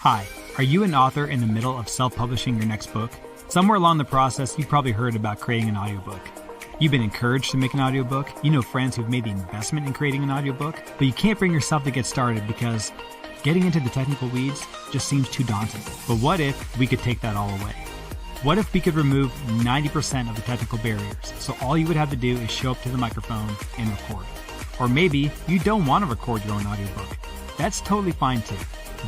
Hi, are you an author in the middle of self-publishing your next book? Somewhere along the process, you've probably heard about creating an audiobook. You've been encouraged to make an audiobook. You know friends who've made the investment in creating an audiobook, but you can't bring yourself to get started because getting into the technical weeds just seems too daunting. But what if we could take that all away? What if we could remove 90% of the technical barriers, so all you would have to do is show up to the microphone and record? Or maybe you don't want to record your own audiobook. That's totally fine too.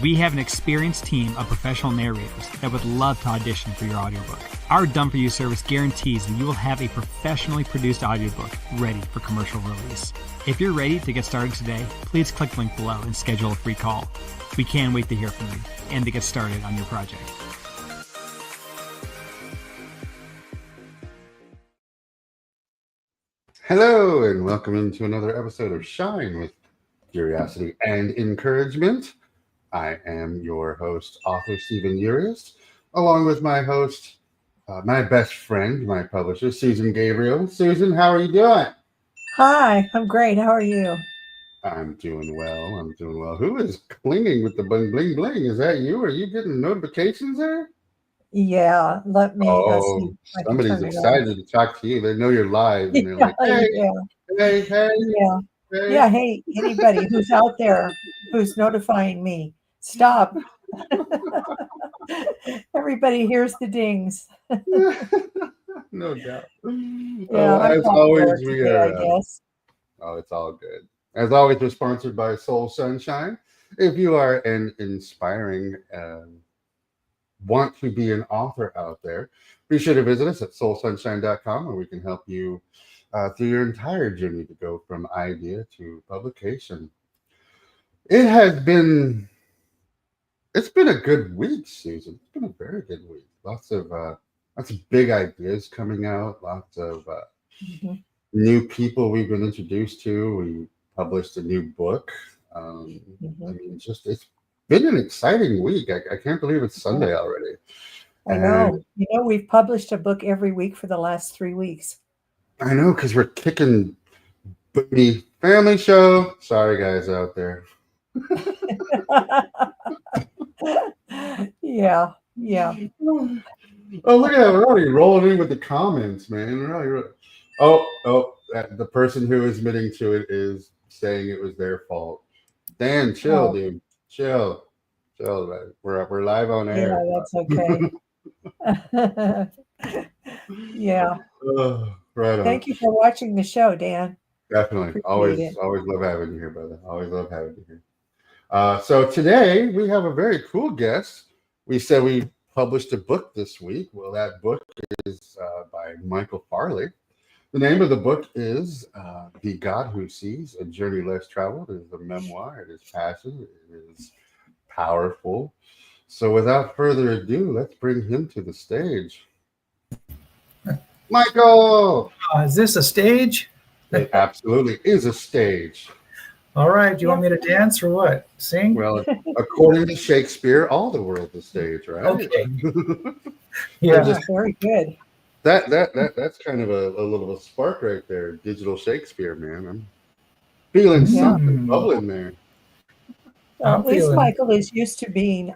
We have an experienced team of professional narrators that would love to audition for your audiobook. Our Done For You service guarantees that you will have a professionally produced audiobook ready for commercial release. If you're ready to get started today, please click the link below and schedule a free call. We can't wait to hear from you and to get started on your project. Hello, and welcome into another episode of Shine with Curiosity and Encouragement. I am your host, author Stephen Urias, along with my host, my best friend, my publisher, Susan Gabriel. Susan, how are you doing? Hi, I'm great. How are you? I'm doing well. Who is clinging with the bling, bling, bling? Is that you? Are you getting notifications there? Yeah, let me see if I can somebody's turn it excited to talk to you. They know you're live, and they're like, hey, hey, yeah. Hey, anybody who's out there who's notifying me, stop. Everybody hears the dings. No doubt. Yeah, as always, we are. I guess. It's all good. As always, we're sponsored by Soul Sunshine. If you are an inspiring, want to be an author out there, be sure to visit us at soulsunshine.com, where we can help you through your entire journey to go from idea to publication. It's been a good week, Susan. It's been a very good week. Lots of big ideas coming out. Lots of new people we've been introduced to. We published a new book. It's been an exciting week. I can't believe it's Sunday already. I know. We've published a book every week for the last 3 weeks. I know, because we're kicking booty. Family show. Sorry, guys out there. Yeah. Oh, look at that. We're already rolling in with the comments, man. The person who is admitting to it is saying it was their fault. Dan, chill, dude. Chill. We're live on air. Yeah, that's okay. Yeah. Right on. Thank you for watching the show, Dan. Definitely. Always love having you here, brother. Always love having you here. So today we have a very cool guest. We said we published a book this week. Well, that book is by Michael Farley. The name of the book is The God Who Sees, A Journey Less Traveled. It is a memoir. It is passionate. It is powerful. So without further ado, let's bring him to the stage. Michael! Is this a stage? It absolutely is a stage. All right. Do you want me to dance or what? Sing? Well, according to Shakespeare, all the world's a stage, right? Okay. Yeah. Very good. That's kind of a little spark right there. Digital Shakespeare, man. I'm feeling something bubbling there. At least Michael is used to being,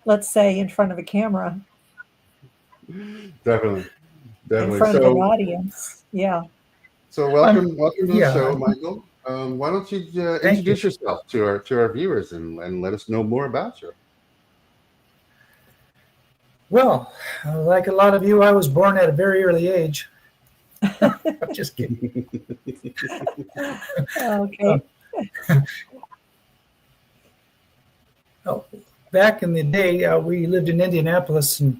let's say, in front of a camera. Definitely. In front of an audience. Yeah. So welcome to the show, Michael. Why don't you introduce yourself to our viewers and let us know more about you? Well, like a lot of you, I was born at a very early age. I'm just kidding. Okay. Back in the day, we lived in Indianapolis, and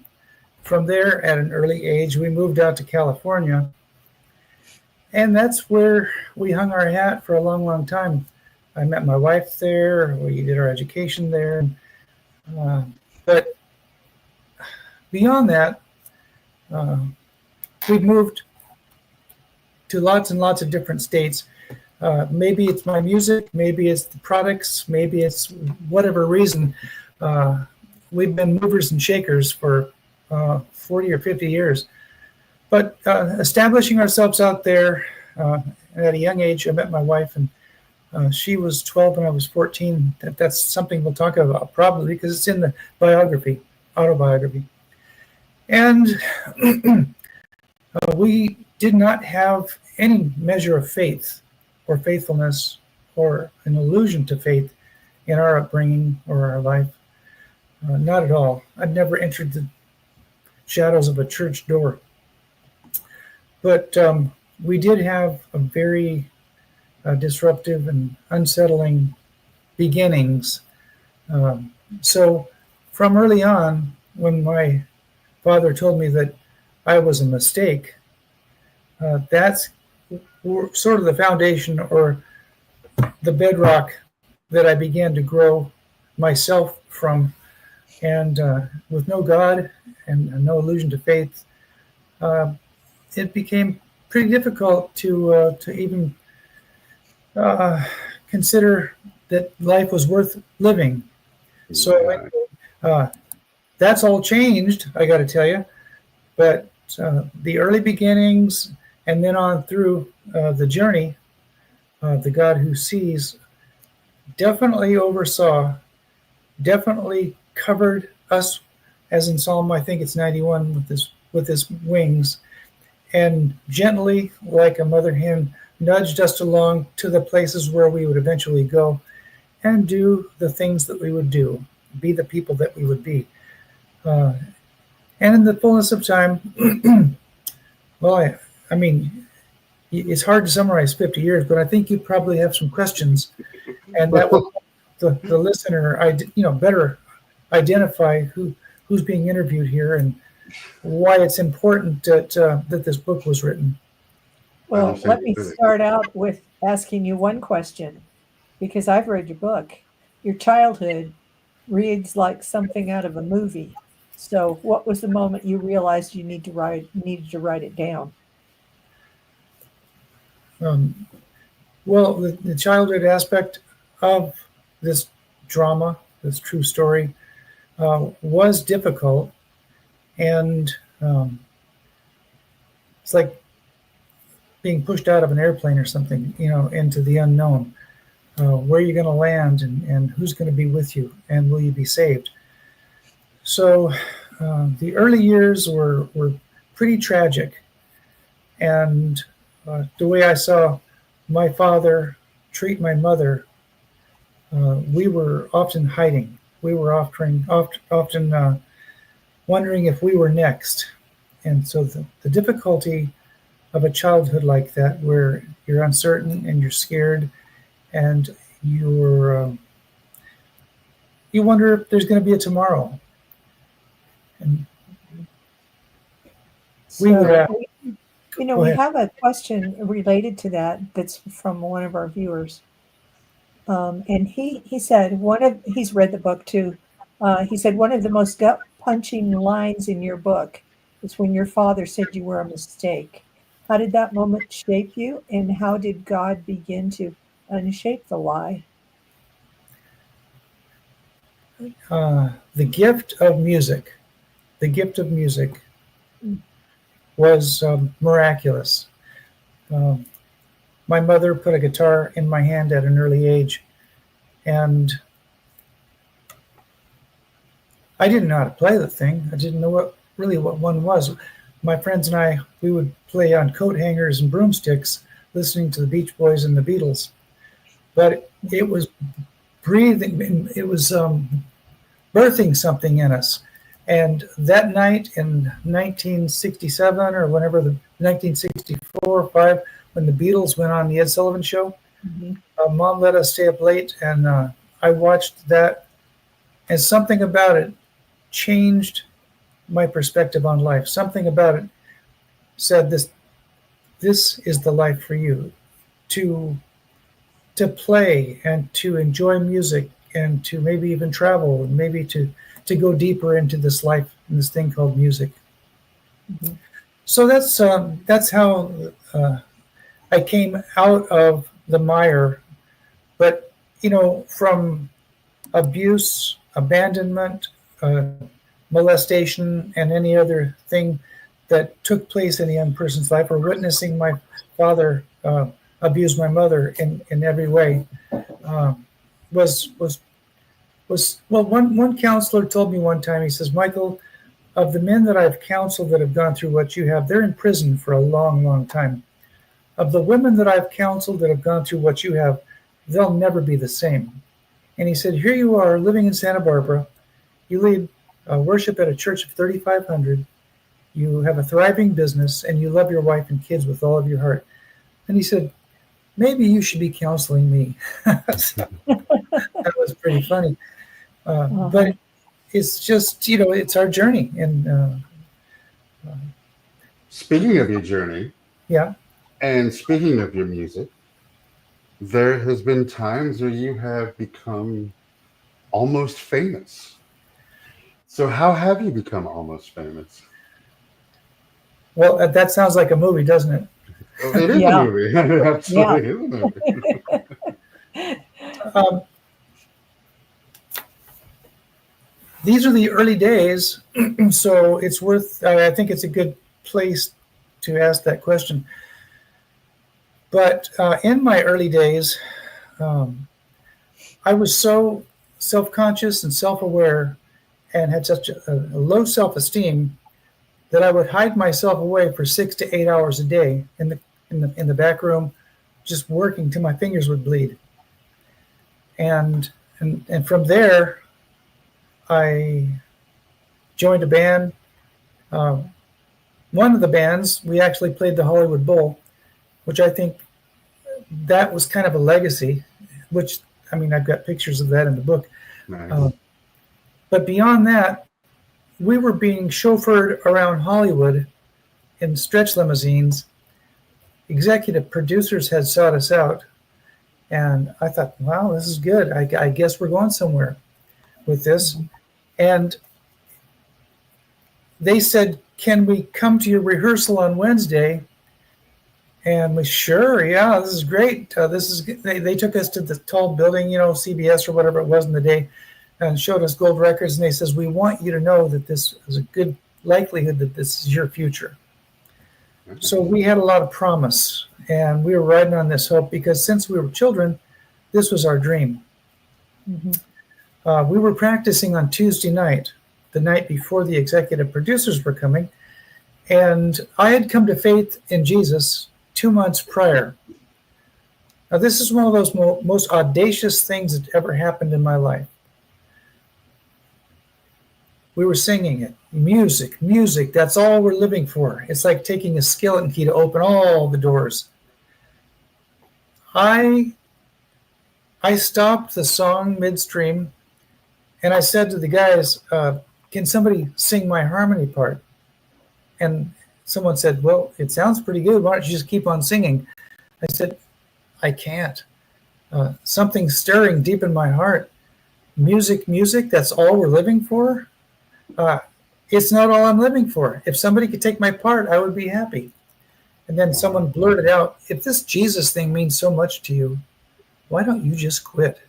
from there, at an early age, we moved out to California. And that's where we hung our hat for a long, long time. I met my wife there. We did our education there. But beyond that, we've moved to lots and lots of different states. Maybe it's my music, maybe it's the products, maybe it's whatever reason. We've been movers and shakers for 40 or 50 years. But establishing ourselves out there at a young age, I met my wife, and She was 12 and I was 14. That's something we'll talk about probably because it's in the autobiography. And we did not have any measure of faith or faithfulness or an allusion to faith in our upbringing or our life. Not at all. I'd never entered the shadows of a church door. But we did have a very disruptive and unsettling beginnings. So from early on, when my father told me that I was a mistake, that's sort of the foundation or the bedrock that I began to grow myself from. And with no God and no allusion to faith, it became pretty difficult to even consider that life was worth living. So that's all changed, I got to tell you. But the early beginnings and then on through the journey, the God who sees definitely oversaw, definitely covered us, as in Psalm, I think it's 91, with his wings, and gently, like a mother hen, nudged us along to the places where we would eventually go and do the things that we would do, be the people that we would be. And in the fullness of time, well, I mean, it's hard to summarize 50 years, but I think you probably have some questions, and that will help the listener, better identify who's being interviewed here and why it's important that this book was written. Well, let me start out with asking you one question, because I've read your book. Your childhood reads like something out of a movie. So what was the moment you realized you needed to write it down? Well, the childhood aspect of this drama, this true story, was difficult. And it's like being pushed out of an airplane or something, into the unknown. Where are you going to land, and who's going to be with you, and will you be saved? So the early years were pretty tragic. And the way I saw my father treat my mother, we were often hiding. We were often wondering if we were next. And so the difficulty of a childhood like that, where you're uncertain and you're scared and you wonder if there's going to be a tomorrow. And we have a question related to that that's from one of our viewers. And he said he's read the book too. He said one of the most gut-punching lines in your book is when your father said you were a mistake. How did that moment shape you, and how did God begin to unshape the lie? The gift of music was miraculous. My mother put a guitar in my hand at an early age, and I didn't know how to play the thing. I didn't know what one was. My friends and I, we would play on coat hangers and broomsticks, listening to the Beach Boys and the Beatles. But it was breathing, it was birthing something in us. And that night in 1967 or whenever, 1964 or 5, when the Beatles went on the Ed Sullivan Show, Mom let us stay up late, and I watched that, and something about it changed my perspective on life. Something about it said, this is the life for you, to play and to enjoy music and to maybe even travel and maybe to go deeper into this life and this thing called music. So that's how I came out of the mire. But from abuse, abandonment, molestation, and any other thing that took place in a young person's life, or witnessing my father abused my mother in every way. Was well, one counselor told me one time, he says, Michael, of the men that I've counseled that have gone through what you have, they're in prison for a long, long time. Of the women that I've counseled that have gone through what you have, they'll never be the same. And he said, here you are living in Santa Barbara. You lead worship at a church of 3,500. You have a thriving business, and you love your wife and kids with all of your heart. And he said, maybe you should be counseling me. So, that was pretty funny. But it's just, it's our journey. And speaking of your journey, yeah. And speaking of your music, there has been times where you have become almost famous. So how have you become almost famous? Well, that sounds like a movie, doesn't it? Well, it is a movie. It absolutely is a movie. These are the early days, so it's worth, I think it's a good place to ask that question. But in my early days, I was so self-conscious and self-aware and had such a low self-esteem that I would hide myself away for 6 to 8 hours a day in the back room, just working till my fingers would bleed. And from there, I joined a band. One of the bands, we actually played the Hollywood Bowl, which I think that was kind of a legacy, which, I mean, I've got pictures of that in the book. Nice. But beyond that, we were being chauffeured around Hollywood in stretch limousines. Executive producers had sought us out. And I thought, wow, this is good. I guess we're going somewhere with this. Mm-hmm. And they said, can we come to your rehearsal on Wednesday? And we, sure, yeah, this is great. They took us to the tall building, CBS or whatever it was in the day, and showed us gold records. And they says, we want you to know that this is a good likelihood that this is your future. Mm-hmm. So we had a lot of promise, and we were riding on this hope because since we were children, this was our dream. Mm-hmm. We were practicing on Tuesday night, the night before the executive producers were coming. And I had come to faith in Jesus 2 months prior. Now, this is one of those most audacious things that ever happened in my life. We were singing it. Music, that's all we're living for. It's like taking a skeleton key to open all the doors. I stopped the song midstream, and I said to the guys, can somebody sing my harmony part? And someone said, well, it sounds pretty good. Why don't you just keep on singing? I said, I can't. Something's stirring deep in my heart. Music, that's all we're living for? It's not all I'm living for. If somebody could take my part, I would be happy. And then someone blurted out, if this Jesus thing means so much to you, why don't you just quit?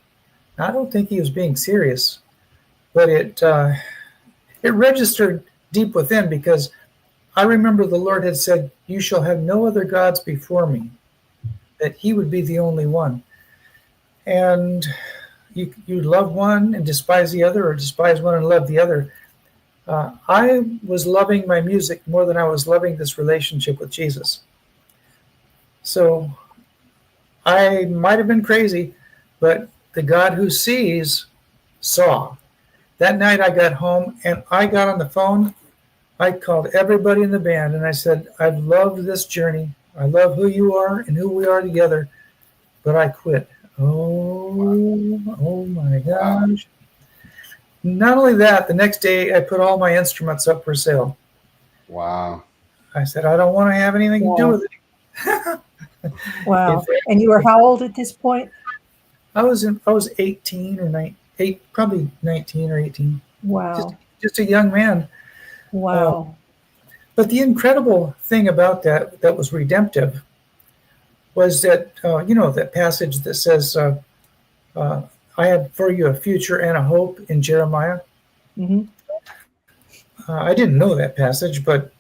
Now, I don't think he was being serious, but it registered deep within because I remember the Lord had said, you shall have no other gods before me, that he would be the only one. And you love one and despise the other, or despise one and love the other. I was loving my music more than I was loving this relationship with Jesus. So I might have been crazy, but the God who sees saw. That night I got home and I got on the phone. I called everybody in the band and I said, I've loved this journey. I love who you are and who we are together, but I quit. Oh my gosh. Not only that, the next day I put all my instruments up for sale. Wow. I said, I don't want to have anything to do with it. Wow. And you were how old at this point? I was 18 or 19, probably 19 or 18. Wow. Just a young man. Wow. But the incredible thing about that was redemptive was that, that passage that says, I have for you a future and a hope in Jeremiah. Mm-hmm. I didn't know that passage, but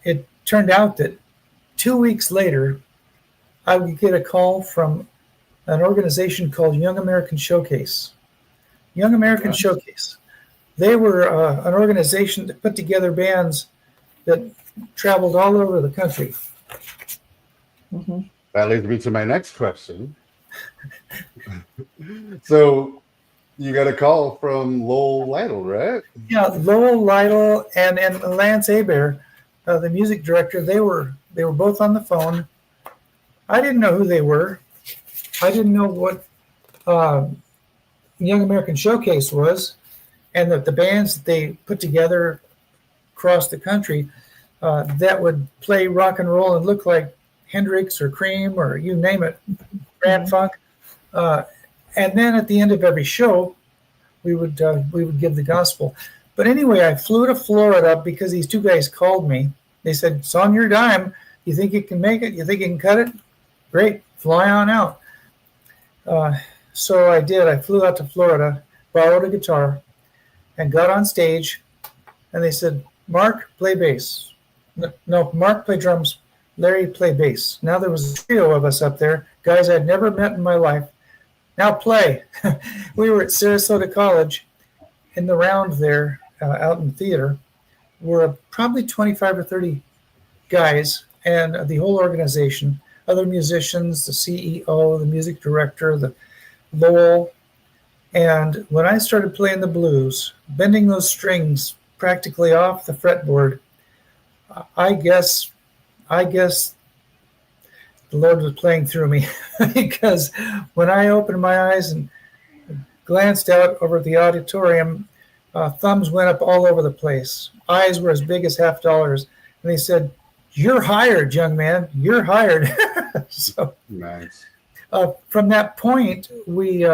it turned out that 2 weeks later, I would get a call from an organization called Young American Showcase. Young American Showcase. They were an organization that put together bands that traveled all over the country. Mm-hmm. That leads me to my next question. So you got a call from Lowell Lytle, right? Yeah, Lowell Lytle and Lance Hebert, the music director. They were both on the phone. I didn't know who they were. I didn't know what Young American Showcase was, and that the bands that they put together across the country that would play rock and roll and look like Hendrix or Cream or you name it, Grand Funk. And then at the end of every show, we would give the gospel. But anyway, I flew to Florida because these two guys called me. They said, "It's on your dime. You think you can make it? You think you can cut it? Great, fly on out." So I did. I flew out to Florida, borrowed a guitar, and got on stage. And they said, "Mark, play bass." No, Mark, play drums. Larry, play bass. Now there was a trio of us up there, guys I'd never met in my life. Now play. We were at Sarasota College in the round there, out in theater. We're probably 25 or 30 guys, and the whole organization, other musicians, the CEO, the music director, the Lowell. And when I started playing the blues, bending those strings practically off the fretboard, I guess the Lord was playing through me because when I opened my eyes and glanced out over the auditorium, thumbs went up all over the place. Eyes were as big as $50. And they said, "You're hired, young man. You're hired." So Nice. from that point, we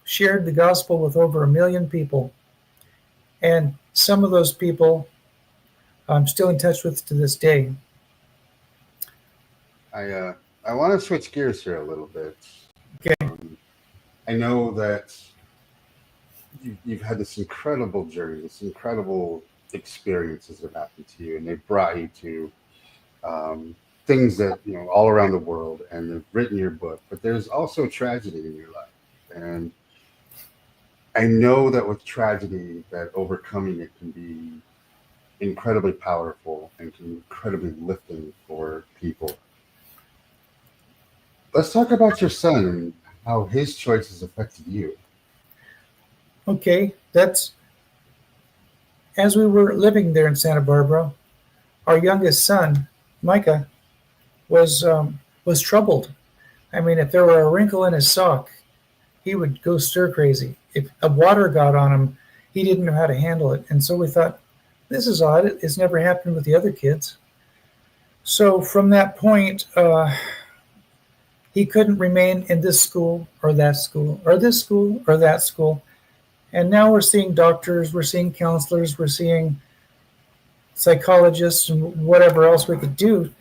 shared the gospel with over 1 million people. And some of those people I'm still in touch with to this day. I want to switch gears here a little bit. Okay. I know that you've had this incredible journey, this incredible experiences that happened to you, and they've brought you to things that, all around the world, and they've written your book, but there's also tragedy in your life. And I know that with tragedy, that overcoming it can be incredibly powerful and can be incredibly lifting for people. Let's talk about your son and how his choices affected you. Okay, that's as we were living there in Santa Barbara, our youngest son, Micah, was troubled. I mean, if there were a wrinkle in his sock, he would go stir crazy. If a water got on him, he didn't know how to handle it. And so we thought, this is odd. It's never happened with the other kids. So from that point, he couldn't remain in this school or that school or this school or that school. And now we're seeing doctors, we're seeing counselors, we're seeing psychologists and whatever else we could do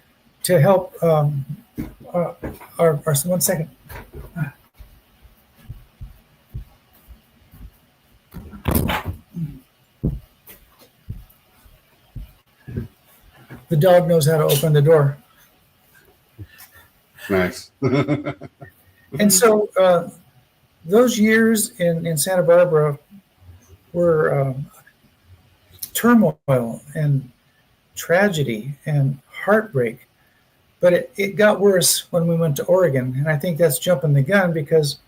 to help our 1 second. The dog knows how to open the door. Nice. And so those years in Santa Barbara were turmoil and tragedy and heartbreak. But it got worse when we went to Oregon. And I think that's jumping the gun because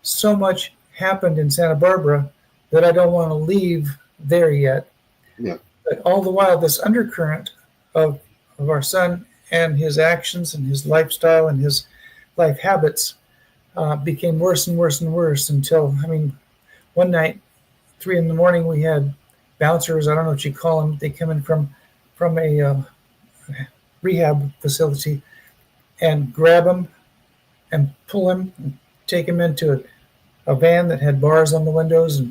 so much happened in Santa Barbara that I don't want to leave there yet. Yeah. But all the while, this undercurrent of our son and his actions and his lifestyle and his life habits became worse and worse and worse until, one night, 3 a.m, we had bouncers, I don't know what you call them. They come in from a rehab facility and grab him and pull him and take him into a van that had bars on the windows.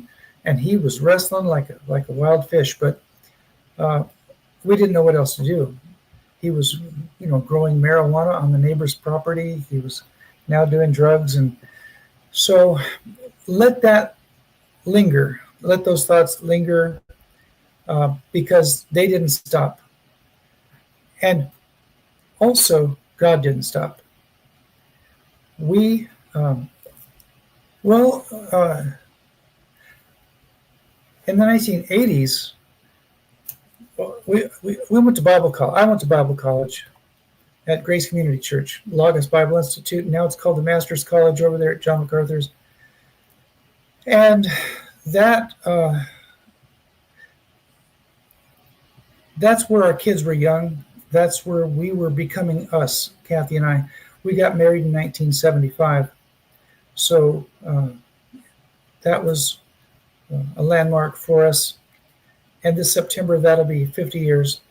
And he was wrestling like a wild fish, but we didn't know what else to do. He was, growing marijuana on the neighbor's property. He was now doing drugs. And so let that linger. Let those thoughts linger because they didn't stop. And also, God didn't stop. We, in the 1980s, we went to Bible college. I went to Bible college at Grace Community Church, Logos Bible Institute. Now it's called the Master's College over there at John MacArthur's. And that's where our kids were young. That's where we were becoming us, Kathy and I. We got married in 1975. So that was a landmark for us. And this September, that'll be 50 years.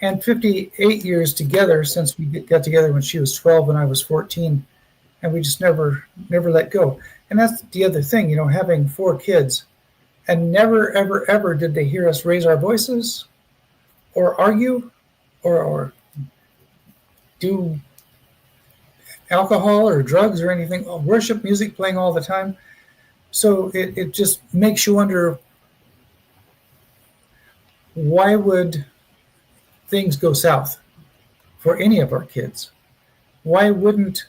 And 58 years together since we got together when she was 12 and I was 14. And we just never let go. And that's the other thing, having 4 kids. And never, ever, ever did they hear us raise our voices or argue or do alcohol or drugs or anything, worship music playing all the time. So it just makes you wonder, why would things go south for any of our kids? Why wouldn't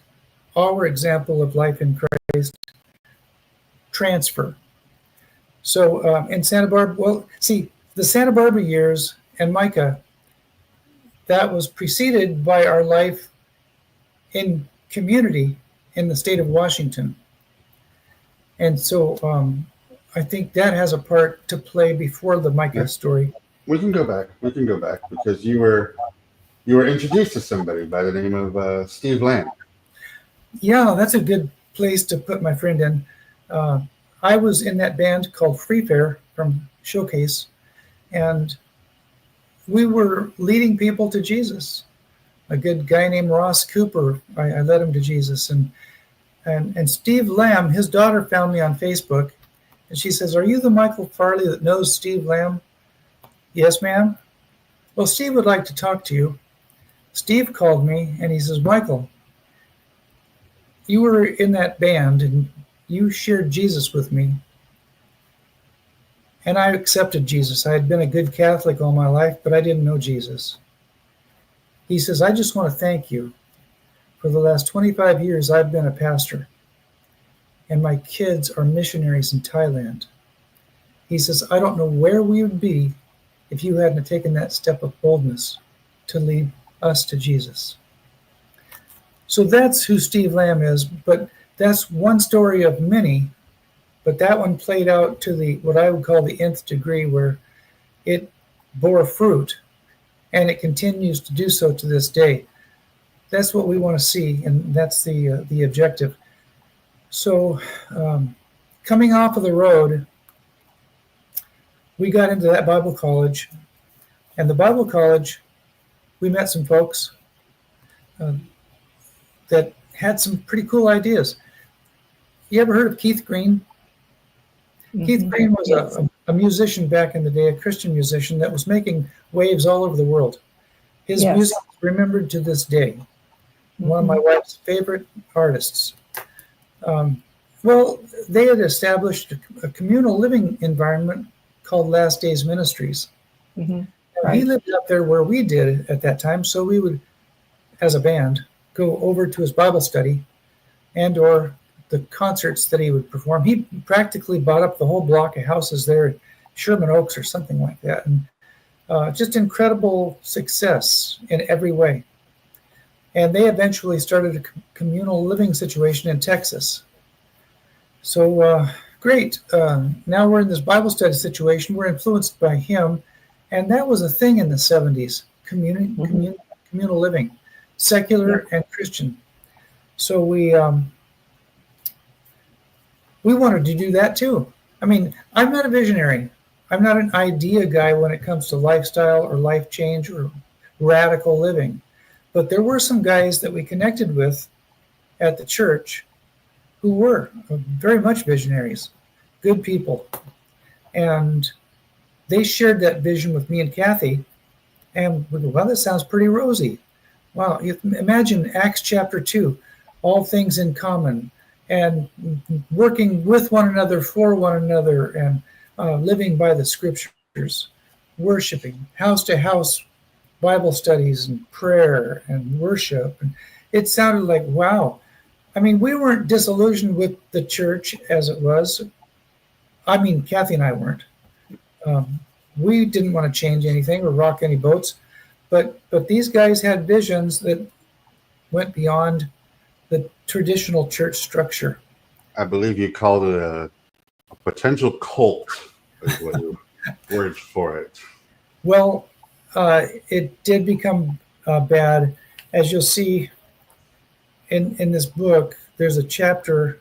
our example of life in Christ transfer? So in Santa Barbara, the Santa Barbara years and Micah, that was preceded by our life in community in the state of Washington. And so I think that has a part to play before the Micah story. We can go back because you were introduced to somebody by the name of Steve Lamb. Yeah, that's a good place to put my friend in. I was in that band called Free Fair from Showcase, and we were leading people to Jesus. A good guy named Ross Cooper, I led him to Jesus. And Steve Lamb, his daughter, found me on Facebook, and she says, "Are you the Michael Farley that knows Steve Lamb?" "Yes, ma'am." "Well, Steve would like to talk to you." Steve called me, and he says, "Michael, you were in that band, and you shared Jesus with me. And I accepted Jesus. I had been a good Catholic all my life, but I didn't know Jesus." He says, "I just want to thank you. For the last 25 years, I've been a pastor, and my kids are missionaries in Thailand." He says, "I don't know where we would be if you hadn't taken that step of boldness to lead us to Jesus." So that's who Steve Lamb is, but that's one story of many. But that one played out to what I would call the nth degree, where it bore fruit, and it continues to do so to this day. That's what we want to see, and that's the objective. So coming off of the road, we got into that Bible college, and the Bible college, we met some folks that had some pretty cool ideas. You ever heard of Keith Green? Mm-hmm. Keith Green was a musician back in the day, a Christian musician that was making waves all over the world. His music is remembered to this day. Mm-hmm. One of my wife's favorite artists. Well, they had established a communal living environment called Last Days Ministries. Mm-hmm. Right. He lived up there where we did at that time, so we would, as a band, go over to his Bible study and or the concerts that he would perform. He practically bought up the whole block of houses there at Sherman Oaks or something like that. And just incredible success in every way. And they eventually started a communal living situation in Texas. So great. Now we're in this Bible study situation. We're influenced by him. And that was a thing in the 70s, communal living, secular and Christian. So we wanted to do that too. I mean, I'm not a visionary. I'm not an idea guy when it comes to lifestyle or life change or radical living. But there were some guys that we connected with at the church who were very much visionaries, good people. And they shared that vision with me and Kathy. And we go, well, that sounds pretty rosy. Wow, imagine Acts chapter 2, all things in common, and working with one another, for one another, and living by the scriptures, worshiping, house to house Bible studies and prayer and worship. And it sounded like, wow, I mean, we weren't disillusioned with the church as it was. I mean, Kathy and I weren't. We didn't want to change anything or rock any boats, but these guys had visions that went beyond the traditional church structure. I believe you called it a potential cult, is what your words for it. Well, it did become bad. As you'll see in this book, there's a chapter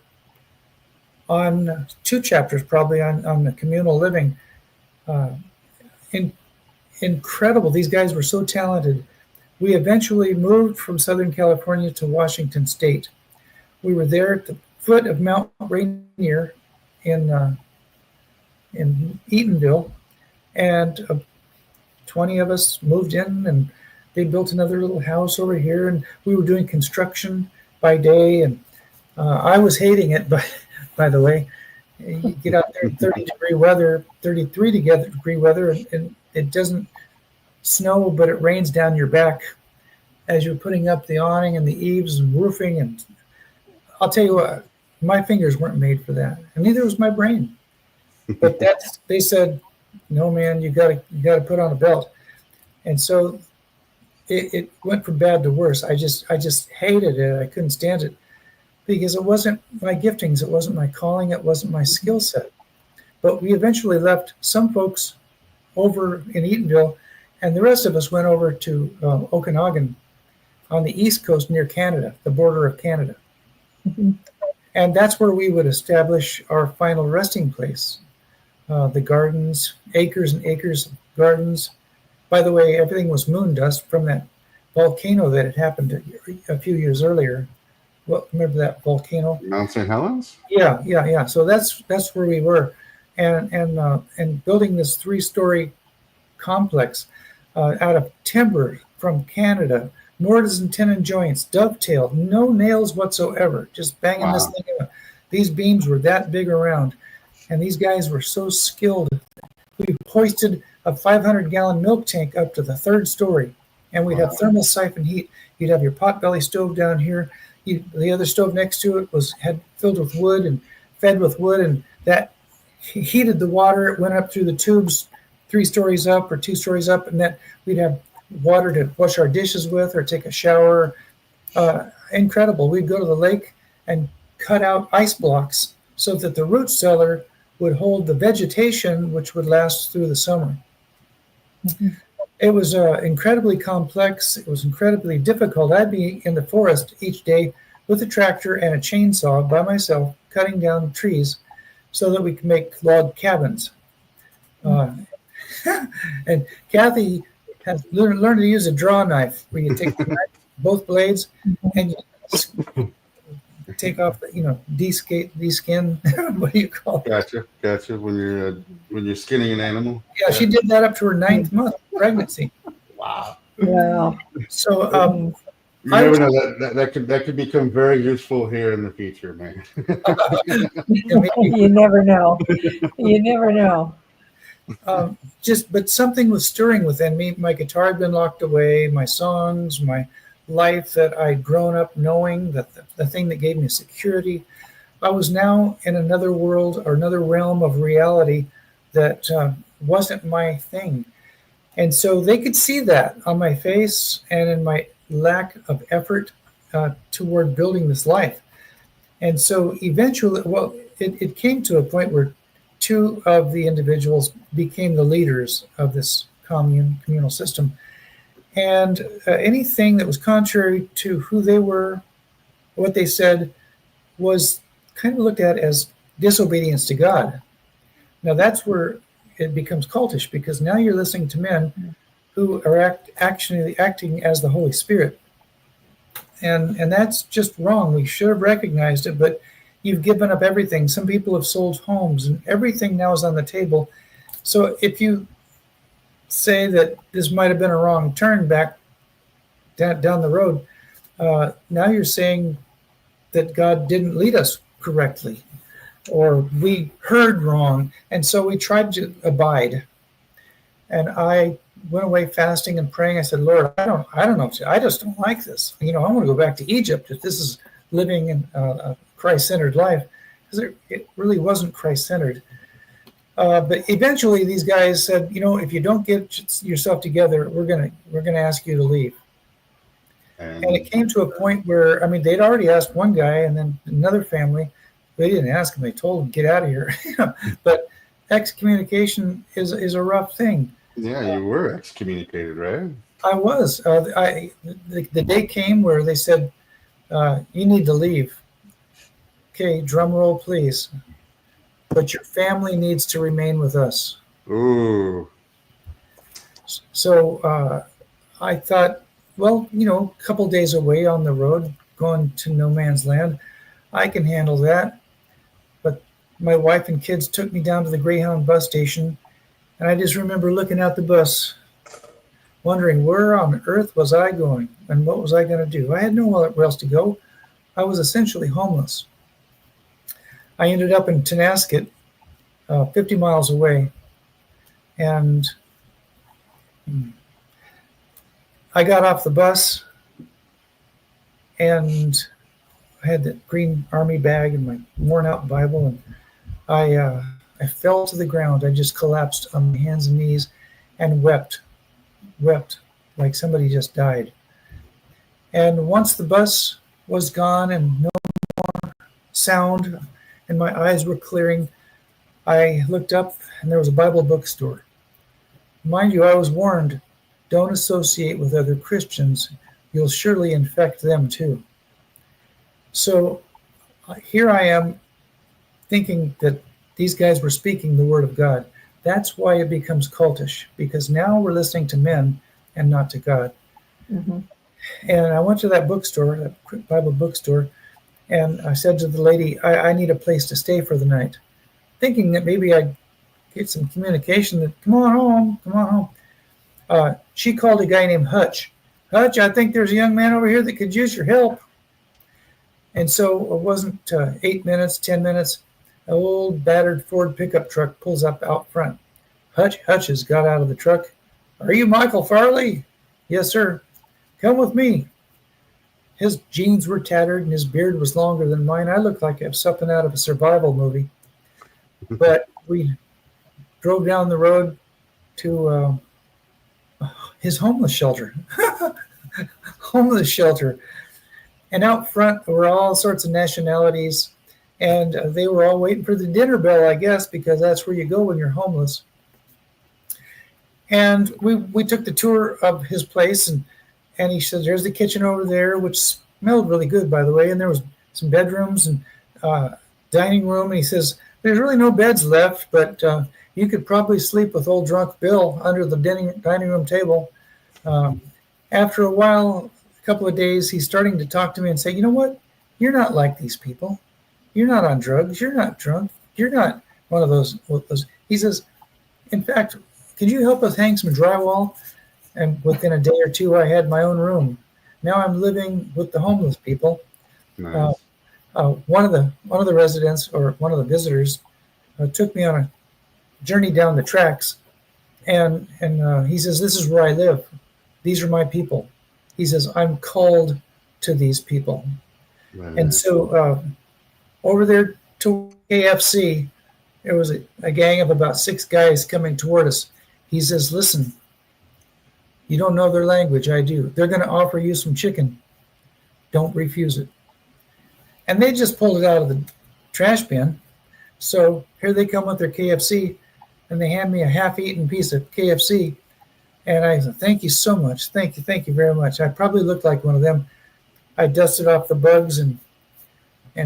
on, two chapters probably, on the communal living. Incredible. These guys were so talented. We eventually moved from Southern California to Washington State. We were there at the foot of Mount Rainier in Eatonville, and 20 of us moved in, and they built another little house over here, and we were doing construction by day, and I was hating it, by the way. You get out there in 30-degree weather, 33-degree weather, and it doesn't snow, but it rains down your back as you're putting up the awning and the eaves and roofing. And I'll tell you what, my fingers weren't made for that, and neither was my brain. But they said, no, man, you gotta put on a belt. And so it went from bad to worse. I just hated it. I couldn't stand it because it wasn't my giftings, it wasn't my calling, it wasn't my skill set. But we eventually left some folks over in Eatonville, and the rest of us went over to Okanagan on the east coast near Canada, the border of Canada. Mm-hmm. And that's where we would establish our final resting place. The gardens, acres and acres of gardens. By the way, everything was moon dust from that volcano that had happened a few years earlier. Well, remember that volcano? Mount St. Helens? Yeah. So that's where we were, and building this 3-story complex out of timber from Canada, mortise and tenon joints, dovetail, no nails whatsoever, just banging this thing out. These beams were that big around, and these guys were so skilled. We hoisted a 500-gallon milk tank up to the 3rd story, and we'd have thermal siphon heat. You'd have your potbelly stove down here. The other stove next to it had filled with wood and fed with wood, and that heated the water. It went up through the tubes 3 stories up or 2 stories up, and that we'd have water to wash our dishes with or take a shower. Incredible. We'd go to the lake and cut out ice blocks so that the root cellar would hold the vegetation, which would last through the summer. Mm-hmm. It was incredibly complex. It was incredibly difficult. I'd be in the forest each day with a tractor and a chainsaw by myself, cutting down trees so that we could make log cabins. And Kathy has learned to use a draw knife, where you take the knife, both blades, and you take off the, de-skin. What do you call it? Gotcha. When you're skinning an animal. Yeah, she did that up to her 9th month of pregnancy. Wow. So you never know, that could become very useful here in the future, man. You never know. You never know. But something was stirring within me. My guitar had been locked away, my songs, my life that I'd grown up knowing, that the thing that gave me security. I was now in another world or another realm of reality that wasn't my thing. And so they could see that on my face and in my lack of effort toward building this life. And so eventually, it came to a point where 2 of the individuals became the leaders of this communal system. And anything that was contrary to who they were, what they said, was kind of looked at as disobedience to God. Now that's where it becomes cultish, because now you're listening to men who are actually acting as the Holy Spirit. And that's just wrong. We should have recognized it, but you've given up everything. Some people have sold homes, and everything now is on the table. So if you say that this might have been a wrong turn back down the road, now you're saying that God didn't lead us correctly, or we heard wrong, and so we tried to abide. And I went away fasting and praying. I said, Lord, I don't know. I just don't like this. I want to go back to Egypt if this is living in a Christ-centered life, because it really wasn't Christ-centered. But eventually, these guys said, if you don't get yourself together, we're gonna ask you to leave. And it came to a point where, they'd already asked one guy, and then another family. They didn't ask him; they told him, "Get out of here." But excommunication is a rough thing. Yeah, you were excommunicated, right? I was. The day came where they said, "You need to leave." Okay, drum roll, please. But your family needs to remain with us. Ooh. So I thought, well, a couple days away on the road, going to no man's land, I can handle that. But my wife and kids took me down to the Greyhound bus station, and I just remember looking at the bus, wondering where on earth was I going and what was I going to do. I had nowhere else to go. I was essentially homeless. I ended up in Tonasket, 50 miles away, and I got off the bus, and I had the green army bag and my worn-out Bible, and I fell to the ground. I just collapsed on my hands and knees and wept like somebody just died. And once the bus was gone and no more sound, and my eyes were clearing, I looked up, and there was a Bible bookstore. Mind you, I was warned, don't associate with other Christians. You'll surely infect them too. So here I am thinking that these guys were speaking the word of God. That's why it becomes cultish, because now we're listening to men and not to God. Mm-hmm. And I went to that bookstore, that Bible bookstore, and I said to the lady, I need a place to stay for the night, thinking that maybe I'd get some communication that, come on home. She called a guy named Hutch. Hutch, I think there's a young man over here that could use your help. And so it wasn't 8 minutes, 10 minutes. An old battered Ford pickup truck pulls up out front. Hutch has got out of the truck. Are you Michael Farley? Yes, sir. Come with me. His jeans were tattered and his beard was longer than mine. I looked like something out of a survival movie. But we drove down the road to his homeless shelter. Homeless shelter. And out front were all sorts of nationalities. And they were all waiting for the dinner bell, I guess, because that's where you go when you're homeless. And we took the tour of his place, and he said, there's the kitchen over there, which smelled really good, by the way. And there was some bedrooms and dining room. And he says, there's really no beds left, but you could probably sleep with old drunk Bill under the dining room table. After a while, a couple of days, he's starting to talk to me and say, you know what? You're not like these people. You're not on drugs. You're not drunk. You're not one of those. He says, in fact, could you help us hang some drywall? And within a day or two, I had my own room. Now I'm living with the homeless people. Nice. One of the residents, or one of the visitors, took me on a journey down the tracks, and he says, this is where I live. These are my people. He says, I'm called to these people. Nice. And so over there to KFC, there was a gang of about 6 guys coming toward us. He says, listen, you don't know their language. I do. They're going to offer you some chicken. Don't refuse it. And they just pulled it out of the trash bin. So here they come with their KFC, and they hand me a half-eaten piece of KFC. And I said, thank you so much. Thank you very much. I probably looked like one of them. I dusted off the bugs, and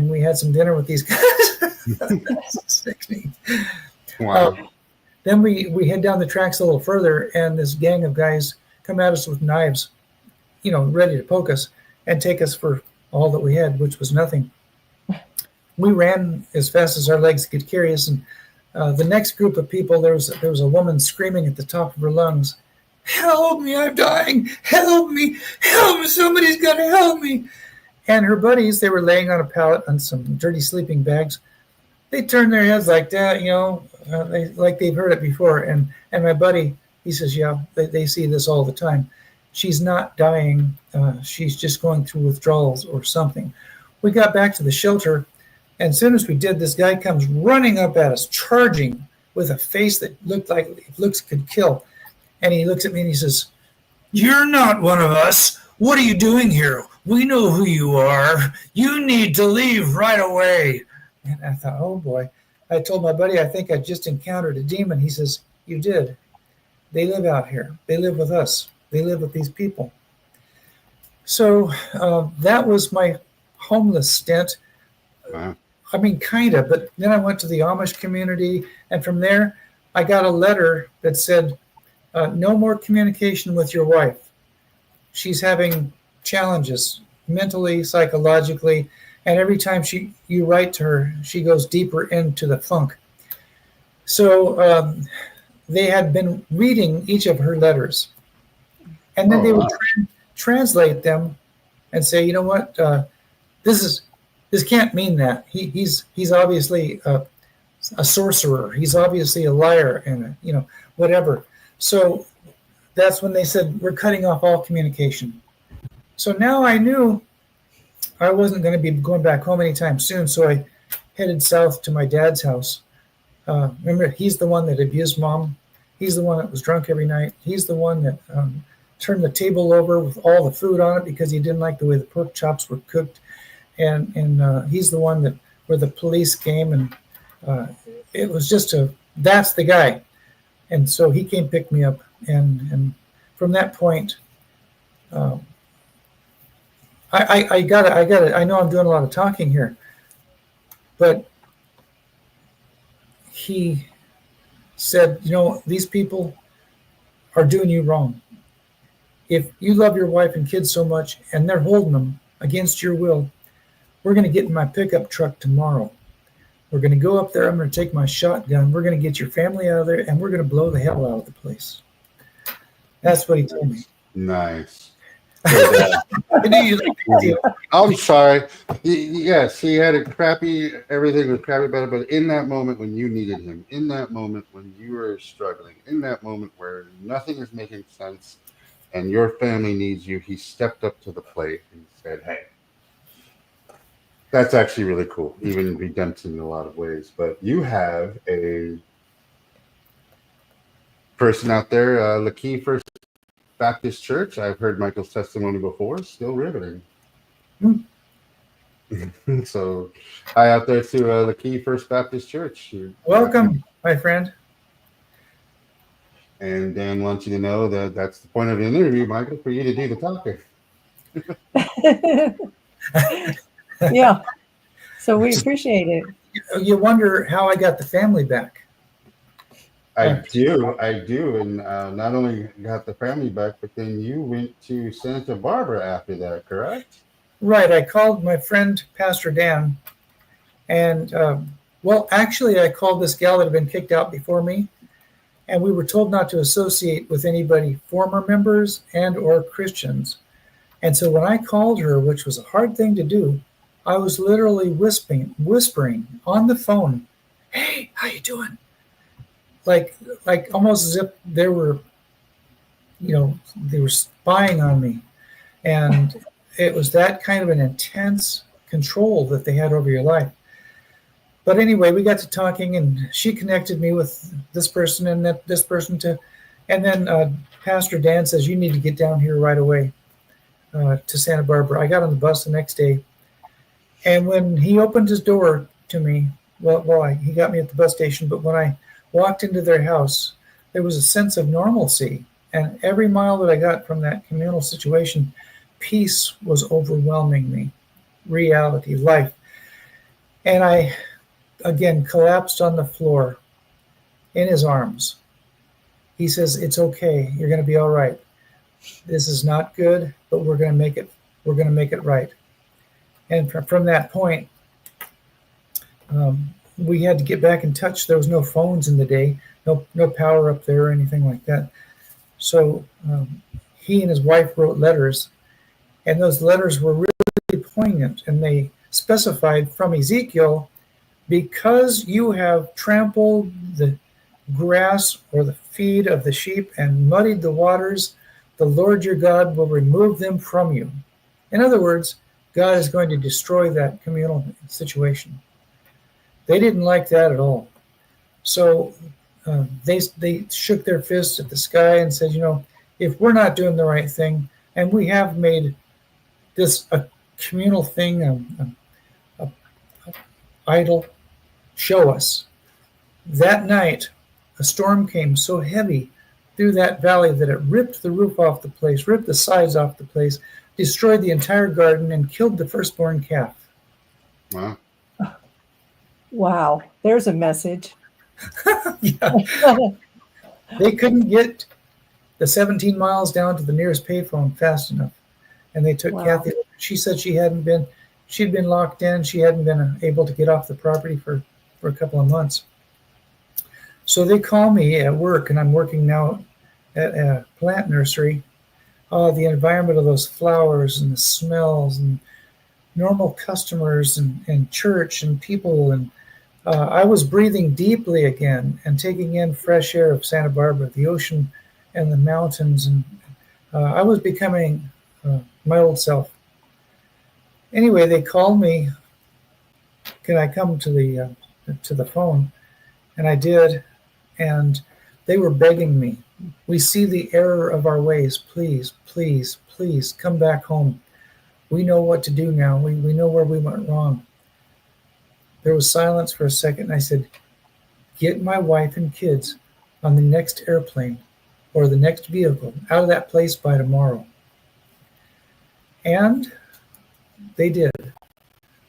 we had some dinner with these guys. Wow. Then we head down the tracks a little further, and this gang of guys come at us with knives, ready to poke us and take us for all that we had, which was nothing. We ran as fast as our legs could carry us, and the next group of people, there was a woman screaming at the top of her lungs, help me, I'm dying, help me, somebody's got to help me. And her buddies, they were laying on a pallet on some dirty sleeping bags. They turned their heads like that, like they've heard it before. And my buddy, he says, yeah, they see this all the time. She's not dying. She's just going through withdrawals or something. we got back to the shelter, and as soon as we did, this guy comes running up at us, charging with a face that looked like looks could kill. And he looks at me and he says, "You're not one of us. What are you doing here? We know who you are. You need to leave right away." And I thought, oh boy. I told my buddy, I think I just encountered a demon. He says, "You did. They live out here. They live with us. They live with these people." So that was my homeless stint. Wow. I mean, kind of, but then I went to the Amish community, and from there, I got a letter that said, "No more communication with your wife. She's having challenges mentally, psychologically, and every time you write to her, she goes deeper into the funk." So they had been reading each of her letters, and then they would translate them and say, "You know what? This can't mean that. He's obviously a sorcerer. He's obviously a liar, and whatever." So that's when they said, "We're cutting off all communication." So now I knew I wasn't going to be going back home anytime soon. So I headed south to my dad's house. Remember, he's the one that abused Mom. He's the one that was drunk every night. He's the one that turned the table over with all the food on it because he didn't like the way the pork chops were cooked. And he's the one where the police came, and it was just that's the guy. And so he came pick me up, and from that point, I got it. I know I'm doing a lot of talking here, but he said, "These people are doing you wrong. If you love your wife and kids so much, and they're holding them against your will, we're going to get in my pickup truck tomorrow. We're going to go up there. I'm going to take my shotgun. We're going to get your family out of there, and we're going to blow the hell out of the place." That's what he told me. Nice. I'm sorry. Yes, he had everything was crappy about it, but in that moment when you needed him, in that moment when you were struggling, in that moment where nothing is making sense and your family needs you, he stepped up to the plate and said, "Hey." That's actually really cool, even redemptive in a lot of ways. But you have a person out there, Lee First Baptist Church. I've heard Michael's testimony before. Still riveting. So, hi out there to Lee First Baptist Church. Welcome, my friend. And Dan wants you to know that that's the point of the interview, Michael, for you to do the talking. Yeah. So we appreciate it. You wonder how I got the family back. I do. And not only got the family back, but then you went to Santa Barbara after that, correct? Right. I called my friend, Pastor Dan. And, actually, I called this gal that had been kicked out before me. And we were told not to associate with anybody, former members and or Christians. And so when I called her, which was a hard thing to do, I was literally whispering on the phone, "Hey, how you doing?" Like almost as if they were spying on me. And it was that kind of an intense control that they had over your life. But anyway, we got to talking, and she connected me with this person and this person and then Pastor Dan says, "You need to get down here right away to Santa Barbara." I got on the bus the next day. And when he opened his door to me, he got me at the bus station, but when I walked into their house, there was a sense of normalcy. And every mile that I got from that communal situation, peace was overwhelming me, reality, life. And I, again, collapsed on the floor in his arms. He says, "It's okay. You're going to be all right. This is not good, but we're going to make it. We're going to make it right." And from that point, we had to get back in touch. There was no phones in the day, no power up there or anything like that. So he and his wife wrote letters, and those letters were really poignant. And they specified from Ezekiel, "Because you have trampled the grass or the feed of the sheep and muddied the waters, the Lord your God will remove them from you." In other words, God is going to destroy that communal situation. They didn't like that at all. So they shook their fists at the sky and said, if we're not doing the right thing, and we have made this a communal thing, a idol, show us. That night, a storm came so heavy through that valley that it ripped the roof off the place, ripped the sides off the place, destroyed the entire garden, and killed the firstborn calf. Wow. Wow, there's a message. Yeah. They couldn't get the 17 miles down to the nearest payphone fast enough. And they took Kathy. She said she'd been locked in. She hadn't been able to get off the property for a couple of months. So they call me at work, and I'm working now at a plant nursery. The environment of those flowers and the smells and normal customers and church and people. And I was breathing deeply again and taking in fresh air of Santa Barbara, the ocean and the mountains. And I was becoming my old self. Anyway, they called me. Can I come to the phone? And I did. And they were begging me. We see the error of our ways. Please, please, please come back home. We know what to do now. We know where we went wrong. There was silence for a second. And I said, get my wife and kids on the next airplane or the next vehicle out of that place by tomorrow. And they did.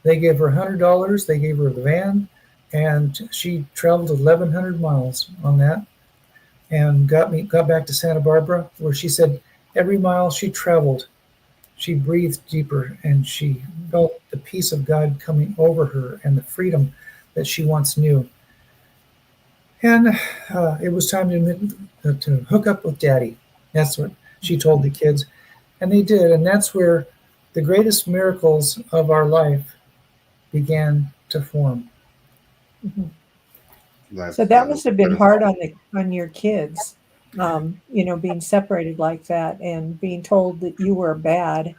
They gave her $100. They gave her the van. And she traveled 1,100 miles on that and got back to Santa Barbara, where she said every mile she traveled, she breathed deeper and she felt the peace of God coming over her and the freedom that she once knew. And it was time to hook up with Daddy. That's what she told the kids. And they did. And that's where the greatest miracles of our life began to form. Mm-hmm. So that must have been hard on your kids, being separated like that and being told that you were bad.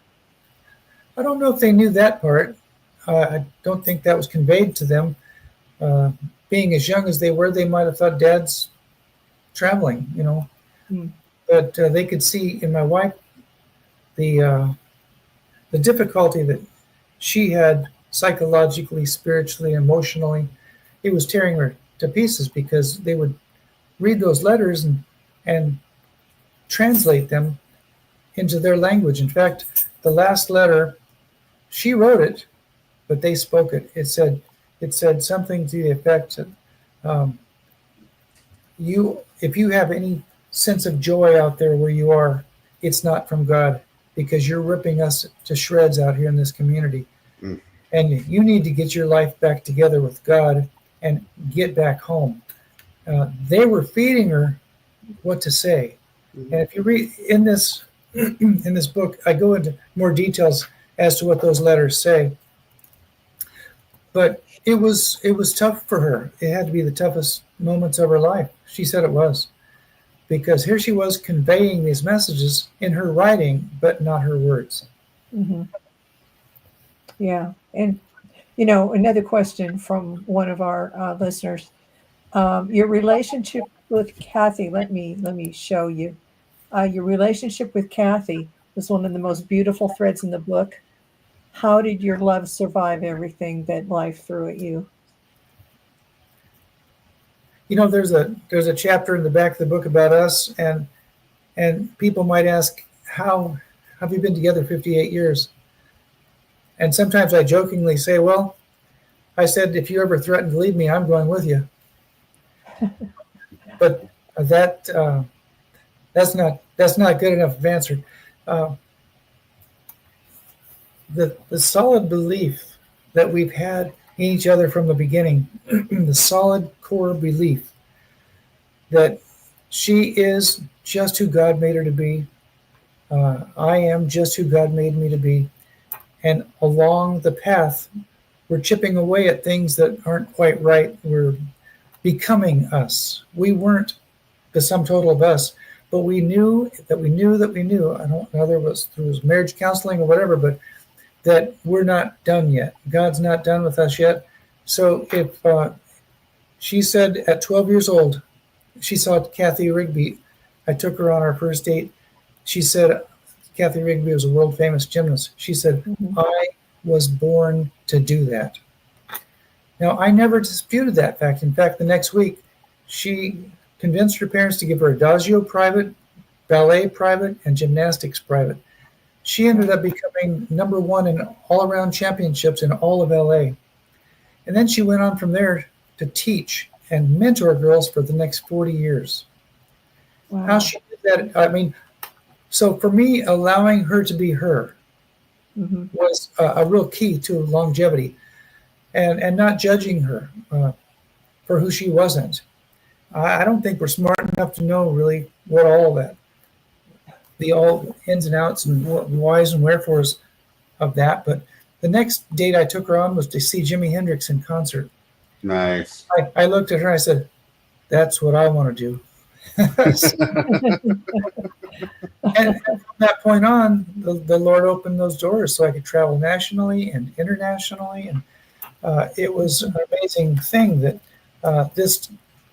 I don't know if they knew that part. I don't think that was conveyed to them. Being as young as they were, they might have thought Dad's traveling, Mm. But they could see in my wife the difficulty that she had psychologically, spiritually, emotionally. It was tearing her to pieces because they would read those letters and translate them into their language. In fact, the last letter, she wrote it, but they spoke it. It said something to the effect that if you have any sense of joy out there where you are, it's not from God, because you're ripping us to shreds out here in this community. Mm. And you need to get your life back together with God and get back home. They were feeding her what to say. Mm-hmm. And if you read in this book, I go into more details as to what those letters say. But it was tough for her. It had to be the toughest moments of her life. She said it was. Because here she was conveying these messages in her writing, but not her words. Mm-hmm. Yeah. And, another question from one of our listeners. Your relationship with Kathy, let me show you. Your relationship with Kathy was one of the most beautiful threads in the book. How did your love survive everything that life threw at you? There's a chapter in the back of the book about us, and people might ask, how have you been together 58 years? And sometimes I jokingly say, well, I said, if you ever threaten to leave me, I'm going with you. But that's not good enough of an answer. The solid belief that we've had in each other from the beginning, the solid core belief that she is just who God made her to be. I am just who God made me to be. And along the path, we're chipping away at things that aren't quite right. We're becoming us. We weren't the sum total of us, but we knew that we knew that we knew. I don't know whether it was through marriage counseling or whatever, but that we're not done yet. God's not done with us yet. So if she said at 12 years old, she saw Kathy Rigby. I took her on our first date. She said, Kathy Rigby was a world famous gymnast. She said, I was born to do that. Now, I never disputed that fact. In fact, the next week, she convinced her parents to give her adagio private, ballet private, and gymnastics private. She ended up becoming number one in all-around championships in all of LA. And then she went on from there to teach and mentor girls for the next 40 years. Wow. How she did that, I mean, so for me, allowing her to be her was a real key to longevity, and not judging her for who she wasn't. I don't think we're smart enough to know really what all that, the all ins and outs and whys and wherefores of that. But the next date I took her on was to see Jimi Hendrix in concert. Nice. I looked at her and I said, that's what I want to do. And from that point on, the Lord opened those doors so I could travel nationally and internationally. And it was an amazing thing that this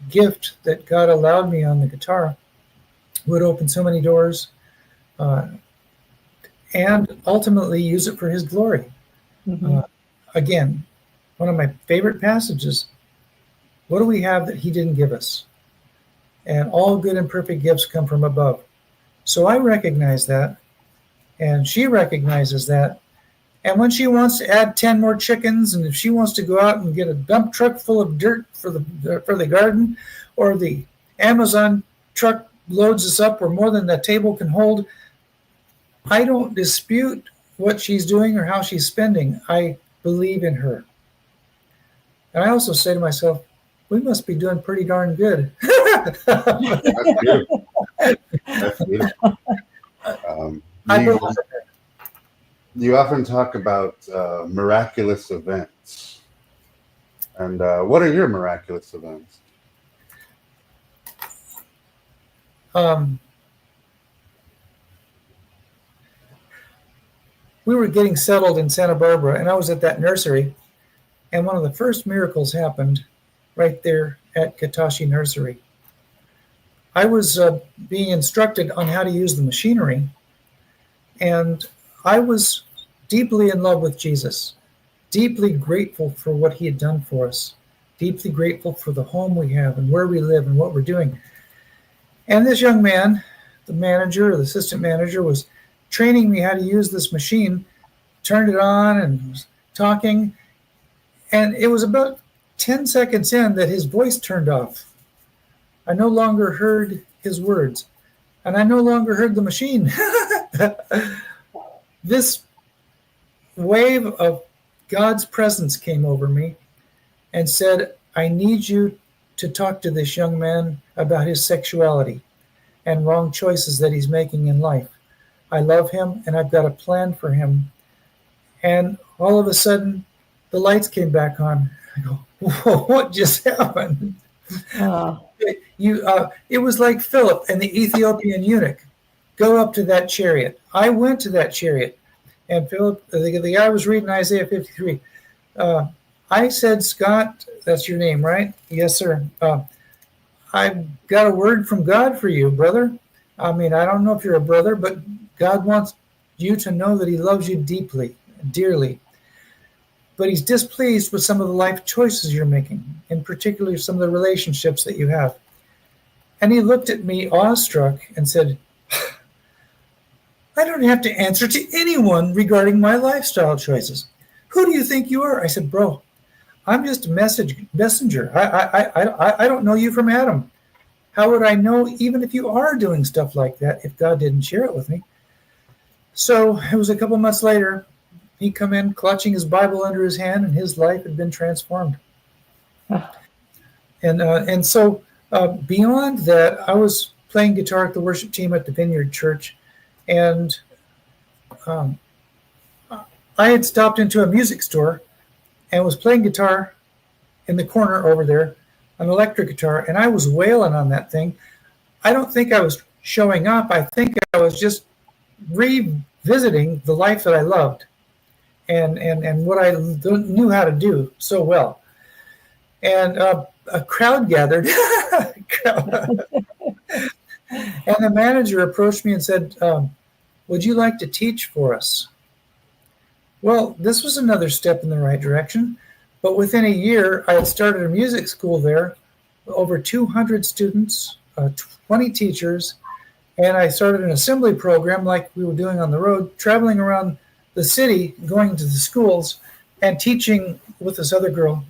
gift that God allowed me on the guitar would open so many doors and ultimately use it for his glory. Again, one of my favorite passages, what do we have that he didn't give us? And all good and perfect gifts come from above. So I recognize that, and she recognizes that. And when she wants to add 10 more chickens, and if she wants to go out and get a dump truck full of dirt for the garden, or the Amazon truck loads us up or more than the table can hold, I don't dispute what she's doing or how she's spending. I believe in her. And I also say to myself, we must be doing pretty darn good. That's beautiful. That's beautiful. You often talk about miraculous events. And what are your miraculous events? We were getting settled in Santa Barbara, and I was at that nursery. And one of the first miracles happened right there at Katashi Nursery. I was being instructed on how to use the machinery, and I was deeply in love with Jesus, deeply grateful for what he had done for us, deeply grateful for the home we have and where we live and what we're doing. And this young man, the manager or the assistant manager, was training me how to use this machine, turned it on and was talking. And it was about 10 seconds in that his voice turned off. I no longer heard his words, and I no longer heard the machine. This wave of God's presence came over me and said, I need you to talk to this young man about his sexuality and wrong choices that he's making in life. I love him, and I've got a plan for him. And all of a sudden, the lights came back on. I go, whoa, what just happened? It was like Philip and the Ethiopian eunuch. Go up to that chariot. I went to that chariot. And Philip, the guy was reading Isaiah 53. I said, Scott, that's your name, right? Yes, sir. I've got a word from God for you, brother. I mean, I don't know if you're a brother, but God wants you to know that he loves you deeply, dearly. But he's displeased with some of the life choices you're making, in particular some of the relationships that you have. And he looked at me awestruck and said, I don't have to answer to anyone regarding my lifestyle choices. Who do you think you are? I said, bro, I'm just a messenger. I don't know you from Adam. How would I know, even if you are doing stuff like that, if God didn't share it with me? So it was a couple months later, he come in clutching his Bible under his hand, and his life had been transformed. And so beyond that, I was playing guitar at the worship team at the Vineyard Church, and I had stopped into a music store and was playing guitar in the corner over there, an electric guitar, and I was wailing on that thing. I don't think I was showing up. I think I was just revisiting the life that I loved. and what I knew how to do so well. And a crowd gathered. And the manager approached me and said, would you like to teach for us? Well, this was another step in the right direction. But within a year, I had started a music school there, over 200 students, 20 teachers, and I started an assembly program like we were doing on the road, traveling around the city, going to the schools, and teaching with this other girl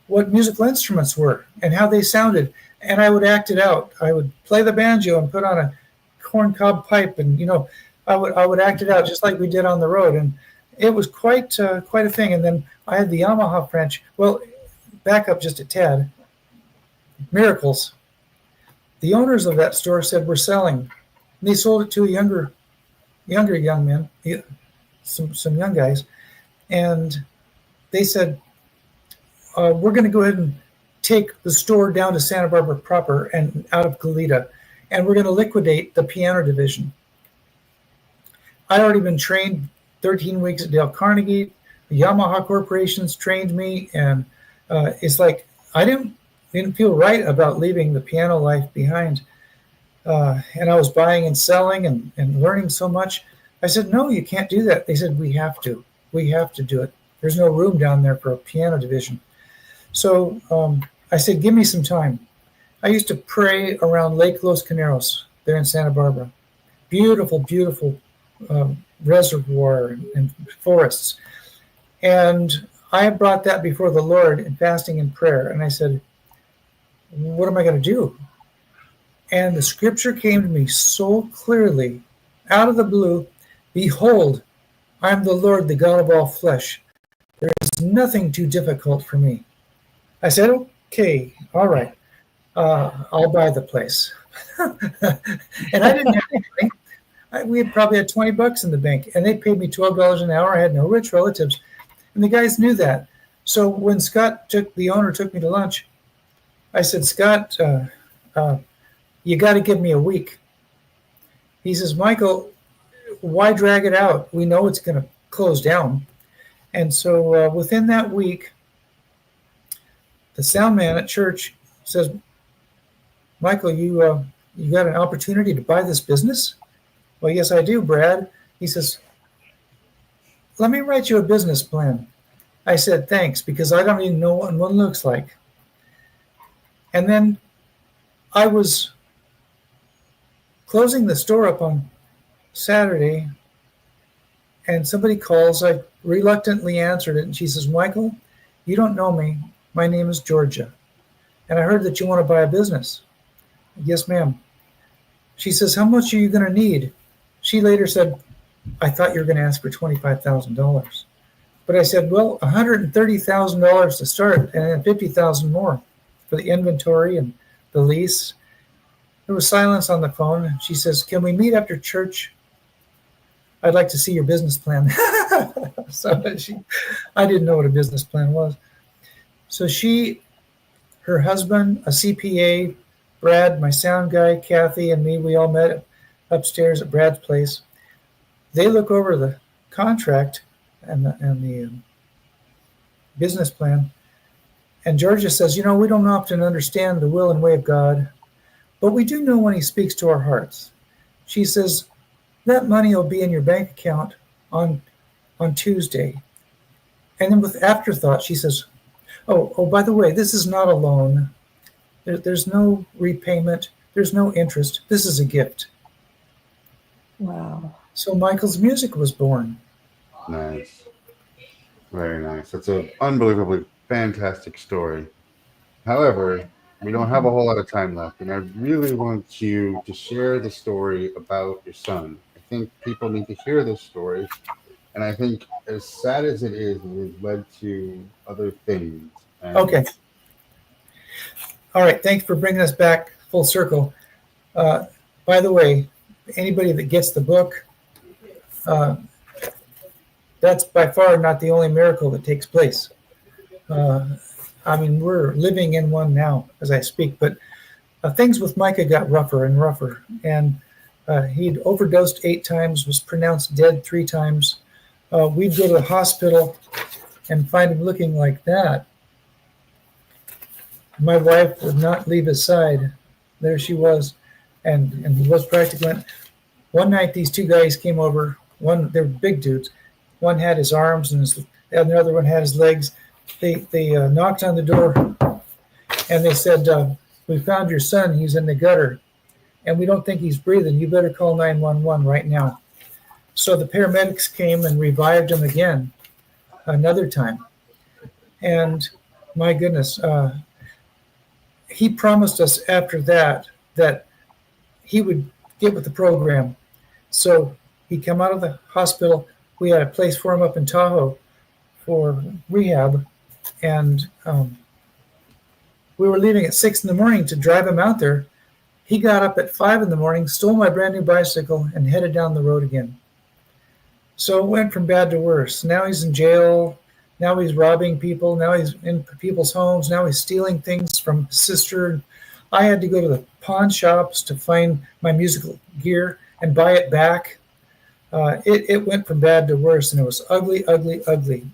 what musical instruments were and how they sounded. And I would act it out. I would play the banjo and put on a corncob pipe, and I would act it out just like we did on the road. And it was quite a thing. And then I had the Yamaha French. Well, back up just a tad. Miracles. The owners of that store said we're selling. And they sold it to a younger young men, some young guys, and they said, we're going to go ahead and take the store down to Santa Barbara proper and out of Goleta, and we're going to liquidate the piano division. I'd already been trained 13 weeks at Dale Carnegie. The Yamaha corporations trained me, and it's like I didn't feel right about leaving the piano life behind. And I was buying and selling and learning so much. I said, no, you can't do that. They said, we have to do it. There's no room down there for a piano division. So I said, give me some time. I used to pray around Lake Los Caneros there in Santa Barbara. Beautiful, beautiful reservoir and forests. And I brought that before the Lord in fasting and prayer. And I said, what am I going to do? And the scripture came to me so clearly out of the blue. Behold, I am the Lord, the God of all flesh. There is nothing too difficult for me. I said, okay, all right. I'll buy the place. And I didn't have anything. We had probably had $20 in the bank, and they paid me $12 an hour. I had no rich relatives. And the guys knew that. So when the owner took me to lunch, I said, Scott, you got to give me a week. He says, Michael, why drag it out? We know it's going to close down. And so within that week, the sound man at church says, Michael, you got an opportunity to buy this business? Well, yes, I do, Brad. He says, let me write you a business plan. I said, thanks, because I don't even know what one looks like. And then I was closing the store up on Saturday, and somebody calls. I reluctantly answered it, and she says, Michael, you don't know me. My name is Georgia, and I heard that you want to buy a business. Yes, ma'am. She says, how much are you going to need? She later said, I thought you were going to ask for $25,000. But I said, well, $130,000 to start, and then $50,000 more for the inventory and the lease. There was silence on the phone. She says, can we meet after church? I'd like to see your business plan. So I didn't know what a business plan was. So her husband, a CPA, Brad, my sound guy, Kathy, and me, we all met upstairs at Brad's place. They look over the contract and the business plan. And Georgia says, we don't often understand the will and way of God, but we do know when he speaks to our hearts. She says, that money will be in your bank account on Tuesday. And then with afterthought, she says, oh, by the way, this is not a loan. There's no repayment. There's no interest. This is a gift. Wow. So Michael's music was born. Nice. Very nice. That's an unbelievably fantastic story. However, we don't have a whole lot of time left, and I really want you to share the story about your son. I think people need to hear this story, and I think as sad as it has led to other things. Okay. All right. Thanks for bringing us back full circle. By the way, anybody that gets the book, that's by far not the only miracle that takes place. We're living in one now as I speak, but things with Micah got rougher and rougher. And he'd overdosed 8 times, was pronounced dead 3 times. we'd go to the hospital and find him looking like that. My wife would not leave his side. There she was, and he was practically. One night, these two guys came over. They were big dudes. One had his arms, and the other one had his legs. They knocked on the door, and they said, "We found your son. He's in the gutter, and we don't think he's breathing. You better call 911 right now." So the paramedics came and revived him again, another time. And my goodness, he promised us after that he would get with the program. So he'd come out of the hospital. We had a place for him up in Tahoe for rehab. And we were leaving at 6 a.m. to drive him out there. He got up at 5 a.m, stole my brand new bicycle, and headed down the road again. So it went from bad to worse. Now he's in jail. Now he's robbing people. Now he's in people's homes. Now he's stealing things from his sister. I had to go to the pawn shops to find my musical gear and buy it back. It went from bad to worse, and it was ugly, ugly, ugly.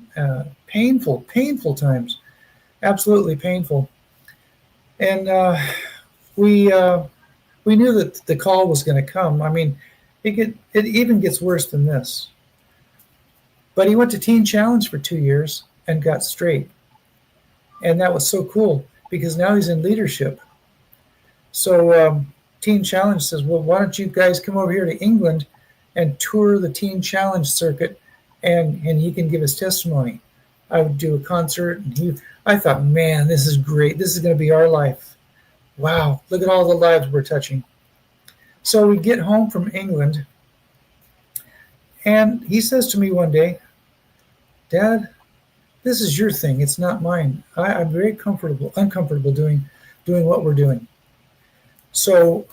Painful times. Absolutely painful. And we knew that the call was going to come. I mean, it even gets worse than this. But he went to Teen Challenge for 2 years and got straight. And that was so cool because now he's in leadership. So Teen Challenge says, well, why don't you guys come over here to England and tour the Teen Challenge circuit, and he can give his testimony. I would do a concert, and I thought, man, this is great. This is going to be our life. Wow, look at all the lives we're touching. So we get home from England, and he says to me one day, Dad, this is your thing. It's not mine. I'm very uncomfortable doing what we're doing. So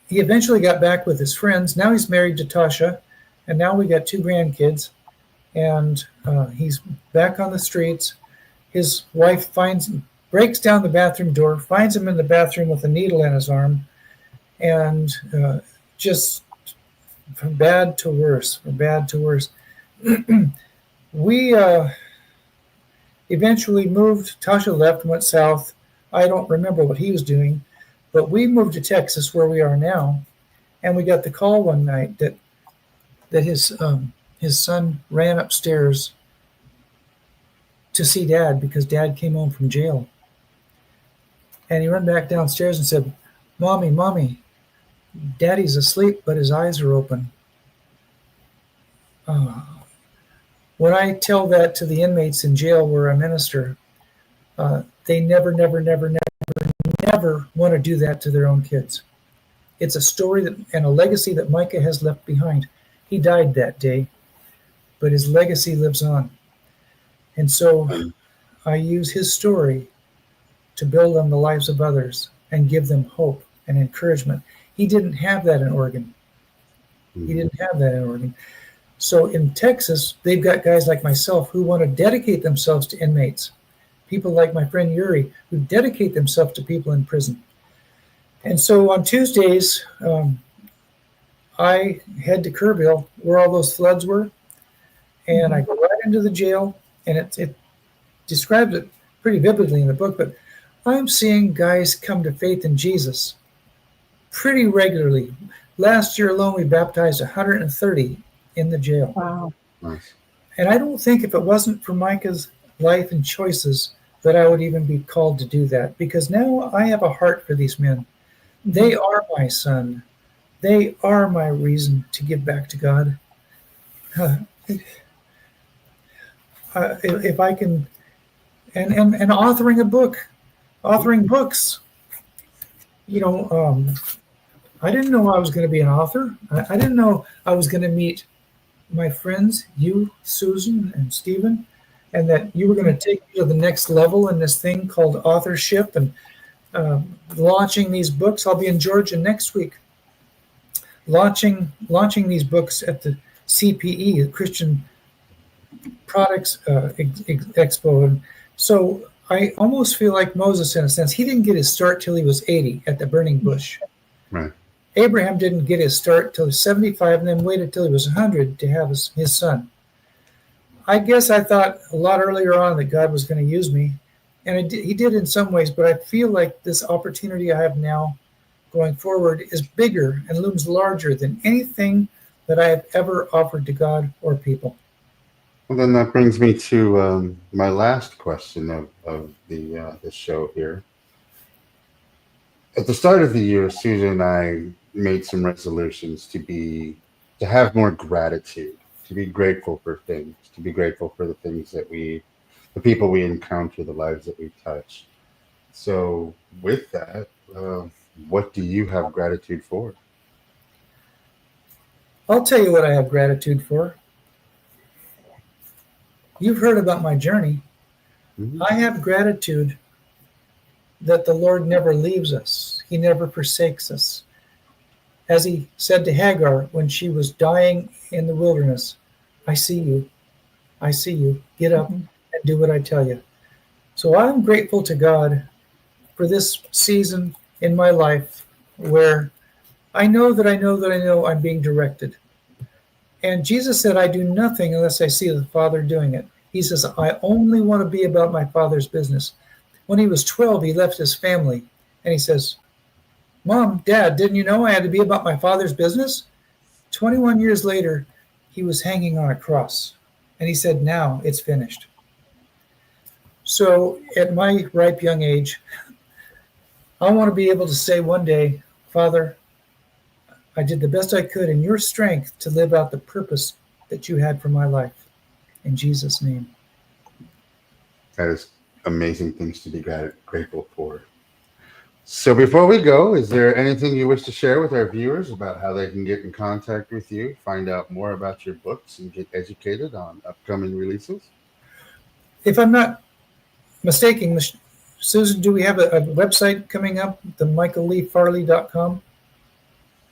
he eventually got back with his friends. Now he's married to Tasha, and now we got 2 grandkids, and he's back on the streets. His wife breaks down the bathroom door, finds him in the bathroom with a needle in his arm, and just from bad to worse. We eventually moved. Tasha left and went south. I don't remember what he was doing, but we moved to Texas, where we are now, and we got the call one night that his son ran upstairs to see Dad because Dad came home from jail. And he ran back downstairs and said, Mommy, Daddy's asleep, but his eyes are open. When I tell that to the inmates in jail where I minister, they never want to do that to their own kids. It's a story and a legacy that Micah has left behind. He died that day, but his legacy lives on. And so I use his story to build on the lives of others and give them hope and encouragement. He didn't have that in Oregon. So in Texas, they've got guys like myself who want to dedicate themselves to inmates. People like my friend Yuri, who dedicate themselves to people in prison. And so on Tuesdays, I head to Kerrville, where all those floods were, and I go right into the jail, and it describes it pretty vividly in the book, but I'm seeing guys come to faith in Jesus pretty regularly. Last year alone, we baptized 130 in the jail. Wow. Nice. And I don't think if it wasn't for Micah's life and choices that I would even be called to do that, because now I have a heart for these men. They are my son. They are my reason to give back to God. If I can, and authoring books, I didn't know I was going to be an author. I didn't know I was going to meet my friends, you, Susan, and Stephen, and that you were going to take me to the next level in this thing called authorship and launching these books. I'll be in Georgia next week, launching these books at the CPE, the Christian Products Expo. And so I almost feel like Moses in a sense. He didn't get his start till he was 80 at the burning bush. Right. Abraham didn't get his start till he was 75 and then waited till he was 100 to have his son. I guess I thought a lot earlier on that God was going to use me, and he did in some ways, but I feel like this opportunity I have now going forward is bigger and looms larger than anything that I have ever offered to God or people. Well, then that brings me to my last question of the show here. At the start of the year, Susan and I made some resolutions to have more gratitude, to be grateful for things, to be grateful for the things the people we encounter, the lives that we touch. So, with that, what do you have gratitude for? I'll tell you what I have gratitude for. You've heard about my journey. Mm-hmm. I have gratitude that the Lord never leaves us. He never forsakes us. As he said to Hagar when she was dying in the wilderness, I see you. I see you. Get up and do what I tell you. So I'm grateful to God for this season in my life where I know I'm being directed. And Jesus said, I do nothing unless I see the Father doing it. He says, I only want to be about my Father's business. When he was 12, he left his family and he says, Mom, Dad, didn't you know I had to be about my Father's business? 21 years later, he was hanging on a cross and he said, now it's finished. So at my ripe young age, I want to be able to say one day, Father, I did the best I could in your strength to live out the purpose that you had for my life. In Jesus' name. That is amazing things to be grateful for. So before we go, is there anything you wish to share with our viewers about how they can get in contact with you, find out more about your books, and get educated on upcoming releases? If I'm not mistaken, Susan, do we have a website coming up, the michaelleefarley.com?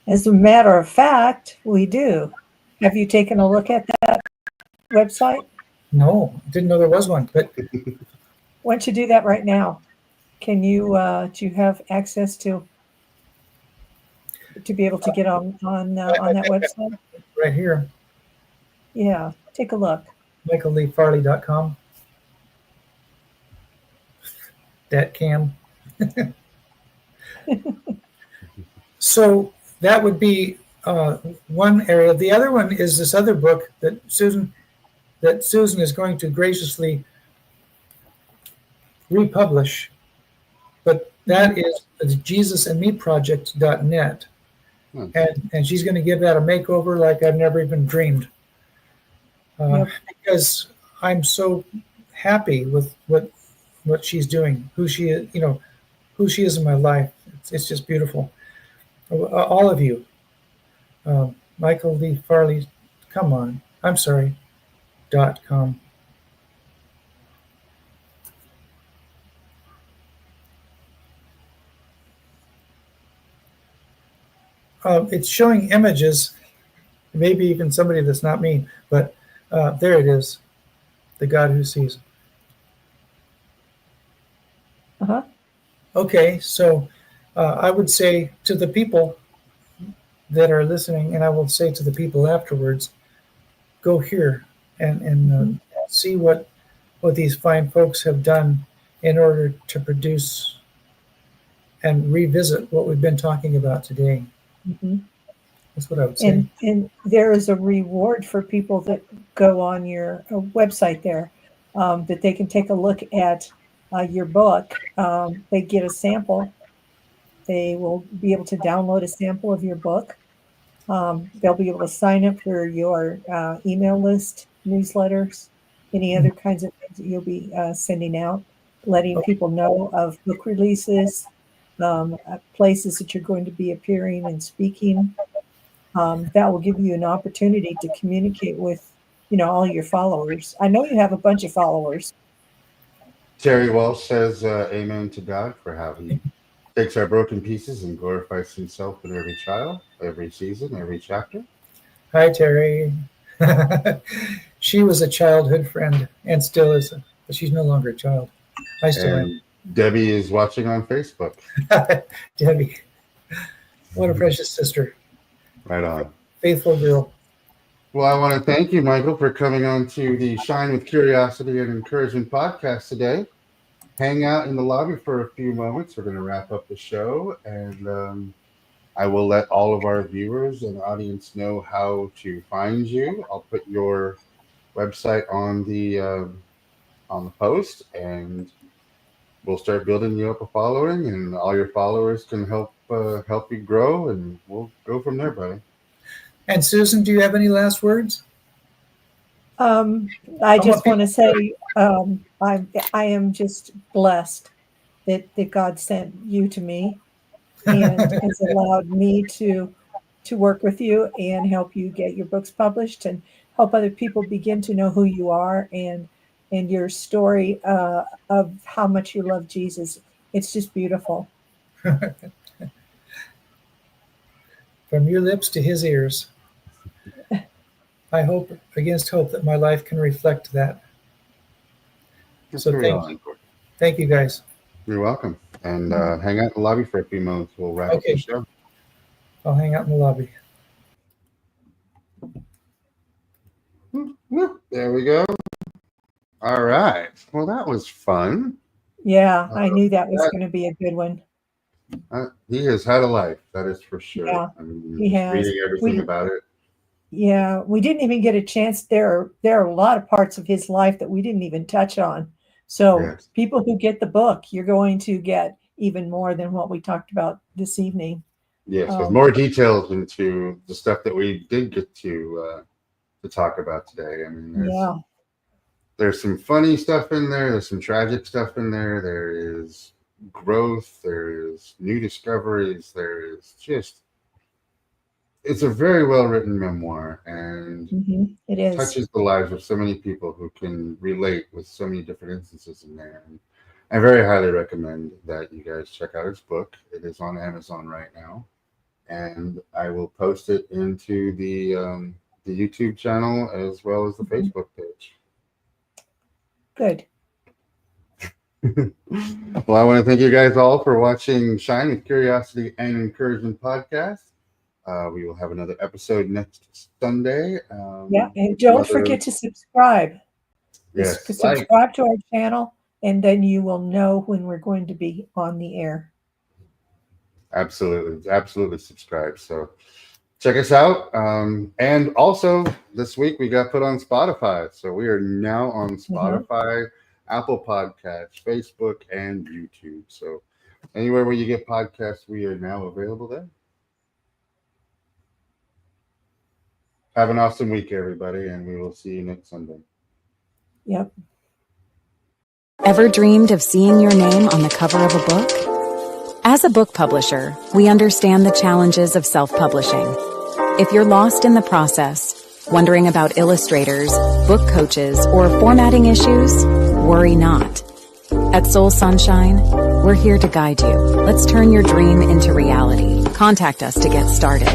As a matter of fact, we do. Have you taken a look at that website? No, didn't know there was one. But why don't you do that right now? Can you do you have access to be able to get on that website? Right here. Yeah, take a look. michaelleefarley.com. That cam. So that would be one area. The other one is this other book that Susan is going to graciously republish, but that is the JesusandMeProject.net. And she's going to give that a makeover like I've never even dreamed. Because I'm so happy with what she's doing, who she is, who she is in my life. It's just beautiful. All of you, Michael Lee Farley, .com. It's showing images, maybe even somebody that's not me, but there it is, the God who sees. Uh-huh. Okay, so I would say to the people that are listening, and I will say to the people afterwards, go here and see what these fine folks have done in order to produce and revisit what we've been talking about today. Mm-hmm. That's what I would say. And there is a reward for people that go on your website there, that they can take a look at your book. They get a sample. They will be able to download a sample of your book. They'll be able to sign up for your email list, newsletters, any other kinds of things that you'll be sending out, letting people know of book releases, places that you're going to be appearing and speaking. That will give you an opportunity to communicate with, all your followers. I know you have a bunch of followers. Terry Walsh says, amen to God for how he takes our broken pieces and glorifies himself in every child, every season, every chapter. Hi, Terry. She was a childhood friend and still is, but she's no longer a child. I still am. Debbie is watching on Facebook. Debbie, what a precious sister. Right on. Faithful girl. Well, I want to thank you, Michael, for coming on to the Shine with Curiosity and Encouragement podcast today. Hang out in the lobby for a few moments. We're going to wrap up the show, and I will let all of our viewers and audience know how to find you. I'll put your website on the post, and we'll start building you up a following, and all your followers can help you grow, and we'll go from there, buddy. And Susan, do you have any last words? I just want to say I am just blessed that God sent you to me and has allowed me to work with you and help you get your books published and help other people begin to know who you are and your story of how much you love Jesus. It's just beautiful. From your lips to his ears. I hope against hope that my life can reflect that. So thank you guys. You're welcome. And hang out in the lobby for a few moments. We'll wrap up the show. I'll hang out in the lobby. There we go. All right. Well, that was fun. Yeah, I knew that was going to be a good one. He has had a life, that is for sure. Yeah, I mean, he has. Reading everything about it. Yeah, we didn't even get a chance. There are a lot of parts of his life that we didn't even touch on. So yes. People who get the book, you're going to get even more than what we talked about this evening. Yes, with more details into the stuff that we did get to talk about today. I mean, there's some funny stuff in there. There's some tragic stuff in there. There is growth. There is new discoveries. There is just... It's a very well-written memoir, and it is. Touches the lives of so many people who can relate with so many different instances in there. And I very highly recommend that you guys check out his book. It is on Amazon right now, and I will post it into the YouTube channel as well as the Facebook page. Good. Well, I want to thank you guys all for watching Shine with Curiosity and Encouragement podcast. We will have another episode next Sunday. And don't forget to subscribe. Yes, subscribe to our channel, and then you will know when we're going to be on the air. Absolutely subscribe. So check us out. And also this week we got put on Spotify. So we are now on Spotify, Apple Podcasts, Facebook, and YouTube. So anywhere where you get podcasts, we are now available there. Have an awesome week, everybody, and we will see you next Sunday. Yep. Ever dreamed of seeing your name on the cover of a book? As a book publisher, we understand the challenges of self-publishing. If you're lost in the process, wondering about illustrators, book coaches, or formatting issues, worry not. At Soul Sunshine, we're here to guide you. Let's turn your dream into reality. Contact us to get started.